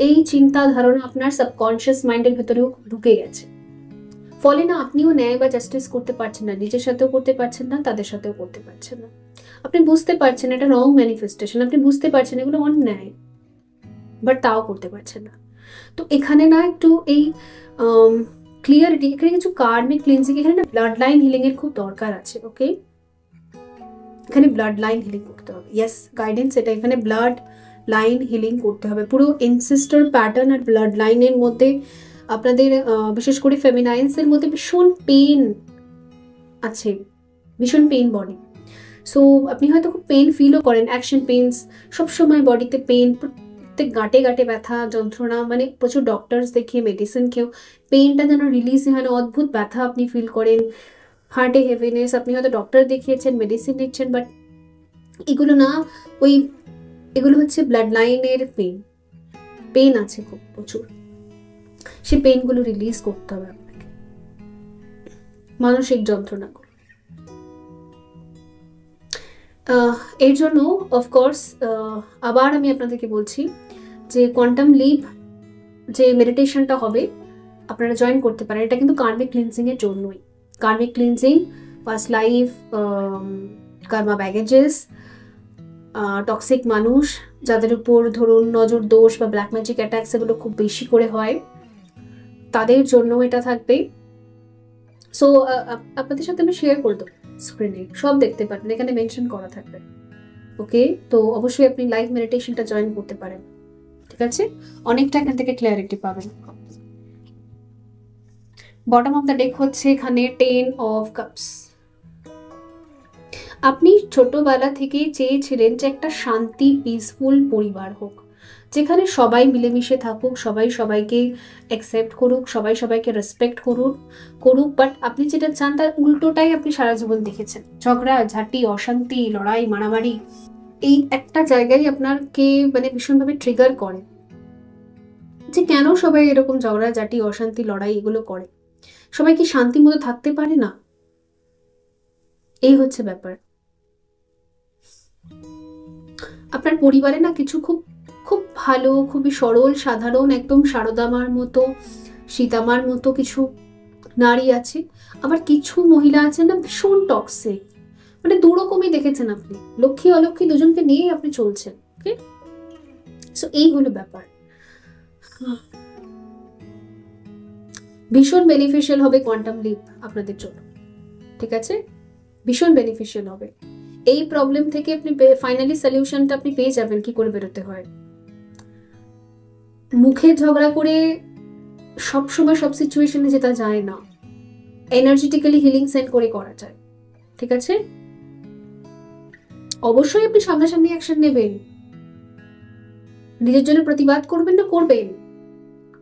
[SPEAKER 1] এই চিন্তা ধারণা আপনার সাবকনশিয়াস মাইন্ডের ভেতরেও ঢুকে গেছে। ফলে না আপনিও ন্যায় বা জাস্টিস করতে পারছেন না, নিজের সাথেও করতে পারছেন না, তাদের সাথেও করতে পারছেন না। আপনি বুঝতে পারছেন এটা রং ম্যানিফেস্টেশন, আপনি বুঝতে পারছেন এগুলো অন্যায়, বাট তাও করতে পারছেন না। তো এখানে না একটু এই ক্লিয়ারিটি, এখানে কিছু কার্মিক ক্লিনজিং, এখানে না ব্লাড লাইন হিলিং এর খুব দরকার আছে। ওকে, এখানে ব্লাড লাইন হিলিং করতে হবে। ইয়েস, গাইডেন্স এটা, এখানে ব্লাড লাইন হিলিং করতে হবে। পুরো এনসেস্টর প্যাটার্ন আর ব্লাড লাইনের মধ্যে আপনাদের বিশেষ করে ফেমিনাইন্সের মধ্যে ভীষণ পেন আছে, ভীষণ পেন বডি। সো আপনি হয়তো খুব পেন ফিলও করেন, অ্যাকশন পেইনস সবসময় বডিতে পেন, প্রত্যেক গাঁটে গাঁটে ব্যথা যন্ত্রণা, মানে প্রচুর ডক্টরস দেখিয়ে মেডিসিন খেয়েও পেনটা যেন রিলিজ হয় না, অদ্ভুত ব্যথা আপনি ফিল করেন, হার্টে হেভিনেস, আপনি হয়তো ডক্টর দেখিয়েছেন, মেডিসিন নিচ্ছেন, বাট এগুলো না, এগুলো হচ্ছে ব্লাড লাইনের পেন আছে খুব প্রচুর। সেই পেনগুলো রিলিজ করতে হবে আপনাকে, মানসিক যন্ত্রণাগুলো। এর জন্য অফকোর্স আবার আমি আপনাদেরকে বলছি যে কোয়ান্টাম লিপ যে মেডিটেশনটা হবে আপনারা জয়েন করতে পারেন। এটা কিন্তু কার্মিক ক্লিনজিং এর জন্যই। Karmic cleansing, past life, karma baggages, toxic মানুষ যাদের উপর ধরুন নজর দোষ বা ব্ল্যাক ম্যাজিক অ্যাটাকস এগুলো খুব বেশি করে হয়, তাদের জন্য এটা থাকবে। সো আপনাদের সাথে আমি শেয়ার করে দেবো, স্ক্রিনে সব দেখতে পারবেন, এখানে মেনশন করা থাকবে। ওকে, তো অবশ্যই আপনি লাইভ মেডিটেশনটা জয়েন করতে পারেন, ঠিক আছে? অনেকটা এখান থেকে ক্লিয়ারিটি পাবেন। বটম অফ দ্য ডেক হচ্ছে এখানে 10 অফ কাপস। আপনি ছোটবেলা থেকেই চেয়েছিলেন যে একটা শান্তি পিসফুল পরিবার হোক, যেখানে সবাই মিলেমিশে থাকুক, সবাই সবাইকে অ্যাকসেপ্ট করুক, সবাই সবাইকে রেসপেক্ট করুক, বাট আপনি যেটা চান তার উল্টোটাই আপনি সারা জীবন দেখেছেন। ঝগড়া ঝাঁটি, অশান্তি, লড়াই মারামারি, এই একটা জায়গায় আপনাকে মানে ভীষণভাবে ট্রিগার করে যে কেন সবাই এরকম ঝগড়া ঝাঁটি, অশান্তি, লড়াই এগুলো করে, সবাই কি শান্তি মতো থাকতে পারে না? এই হচ্ছে ব্যাপার। আপনার পরিবারে না কিছু খুব খুব ভালো, খুবই সরল সাধারণ, একদম সারদামার মতো, সীতামার মতো কিছু নারী আছে, আবার কিছু মহিলা আছেন না ভীষণ টক্সিক, মানে দুরকমই দেখেছেন আপনি, লক্ষ্মী অলক্ষ্মী দুজনকে নিয়েই আপনি চলছেন। ওকে, সো এই হলো ব্যাপার। ভীষণ বেনিফিশিয়াল হবে কোয়ান্টাম লিপ আপনাদের জন্য, ঠিক আছে? ভীষণ বেনিফিশিয়াল হবে। এই প্রবলেম থেকে আপনি ফাইনালি সলিউশনটা আপনি পেয়ে যাবেন, কি করে বেরোতে হয়। মুখে ঝগড়া করে সবসময় সব সিচুয়েশনে যেটা যায় না, এনার্জেটিক্যালি হিলিং সেন্ড করে করা যায়, ঠিক আছে? অবশ্যই আপনি সামনাসামনি অ্যাকশন নেবেন, নিজের জন্য প্রতিবাদ করবেন না, করবেন,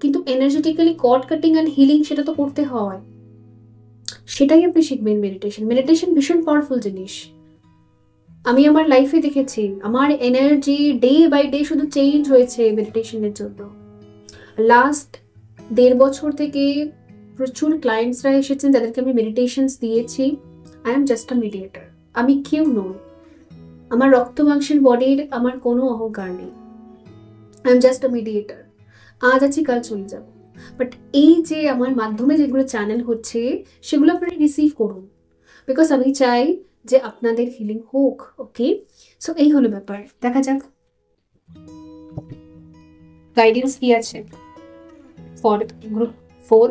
[SPEAKER 1] কিন্তু energetically cord cutting and healing সেটা তো করতে হয়, সেটাই আপনি শিখবেন। মেডিটেশন ভীষণ পাওয়ারফুল জিনিস। আমি আমার লাইফে দেখেছি আমার এনার্জি ডে বাই ডে শুধু চেঞ্জ হয়েছে মেডিটেশনের জন্য। লাস্ট 1.5 বছর থেকে প্রচুর ক্লায়েন্টসরা এসেছেন যাদেরকে আমি মেডিটেশনস দিয়েছি। I am just a mediator, আমি কেউ নই, আমার রক্ত মাংসের বডির আমার কোনো অহংকার নেই, I am just a mediator. আজ আছি কাল চলে যাব। বাট এই যে আমার মাধ্যমে যেগুলো চ্যানেল হচ্ছে সেগুলো আপনারা রিসিভ করুন, বিকজ আমি চাই যে আপনাদের হিলিং হোক। ওকে, সো এই হলো ব্যাপার। দেখা যাক গাইডেন্স কি আছে ফর গ্রুপ 4।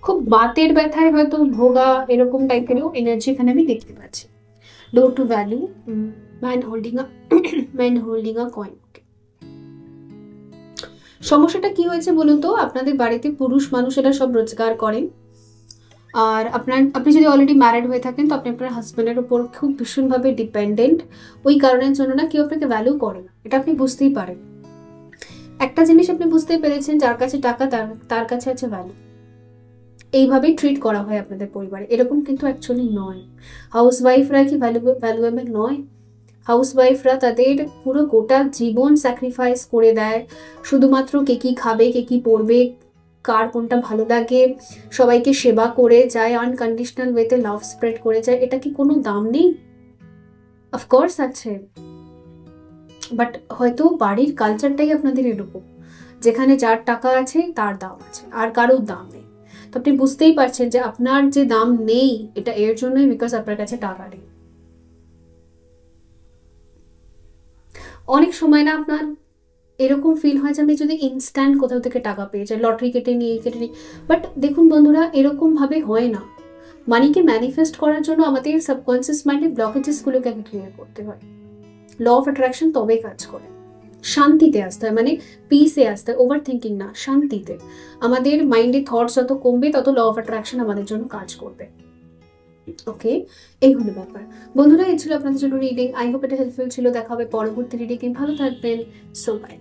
[SPEAKER 1] খুব বাতের ব্যথায় হয়তো ভোগা এরকম টাইপেরও এনার্জি এখানে আমি দেখতে পাচ্ছি। Low to value, man holding a coin. সমস্যাটা কি হয়েছে বলুন তো, আপনাদের বাড়িতে পুরুষ মানুষেরা সব রোজগার করেন, আর আপনি যদি অলরেডি ম্যারিড হয়ে থাকেন তো আপনি আপনার হাজব্যান্ডের উপর খুব ভীষণভাবে ডিপেন্ডেন্ট। ওই কারণের জন্য না কেউ আপনাকে ভ্যালু করে না, এটা আপনি বুঝতেই পারেন। একটা জিনিস আপনি বুঝতেই পেরেছেন, যার কাছে টাকা তার কাছে আছে ভ্যালু। এইভাবেই ট্রিট করা হয় আপনাদের পরিবারে, এরকম কিন্তু অ্যাকচুয়ালি নয়। হাউসওয়াইফরা কি ভ্যালুয়েবল নয়? হাউসওয়াইফরা তাদের পুরো গোটা জীবন স্যাক্রিফাইস করে দেয় শুধুমাত্র কে কী খাবে, কে কী পরবে, কার কোনটা ভালো লাগে, সবাইকে সেবা করে যায়, আনকন্ডিশনাল ওয়েতে লাভ স্প্রেড করে যায়। এটা কি কোনো দাম নেই? অফকোর্স আছে, বাট হয়তো বাড়ির কালচারটাই আপনাদের এরকম, যেখানে যার টাকা আছে তার দাম আছে আর কারোর দাম নেই। তো আপনি বুঝতেই পারছেন যে আপনার যে দাম নেই এটা এর জন্যই বিকজ আপনার কাছে টাকা নেই। অনেক সময় না আপনার এরকম ফিল হয় যে আমি যদি ইনস্ট্যান্ট কোথাও থেকে টাকা পেয়ে যাই, লটারি কেটে নিই, বাট দেখুন বন্ধুরা, এরকমভাবে হয় না। মানিকে ম্যানিফেস্ট করার জন্য আমাদের সাবকনসিয়াস মাইন্ডে ব্লকেজেসগুলোকে আগে ক্লিয়ার করতে হয়। ল অফ অ্যাট্রাকশন তবেই কাজ করে। শান্তিতে আসতে হয়, মানে পিসে আসতে হয়, ওভার থিঙ্কিং না, শান্তিতে। আমাদের মাইন্ডে থটস যত কমবে তত ল অফ অ্যাট্রাকশন আমাদের জন্য কাজ করবে। ওকে, এই হলো ব্যাপার বন্ধুরা। এই ছিল আপনাদের জন্য রিডিং। আই হোপ এটা হেল্পফুল ছিল। দেখা হবে পরবর্তী রিডিং। ভালো থাকবেন। So by.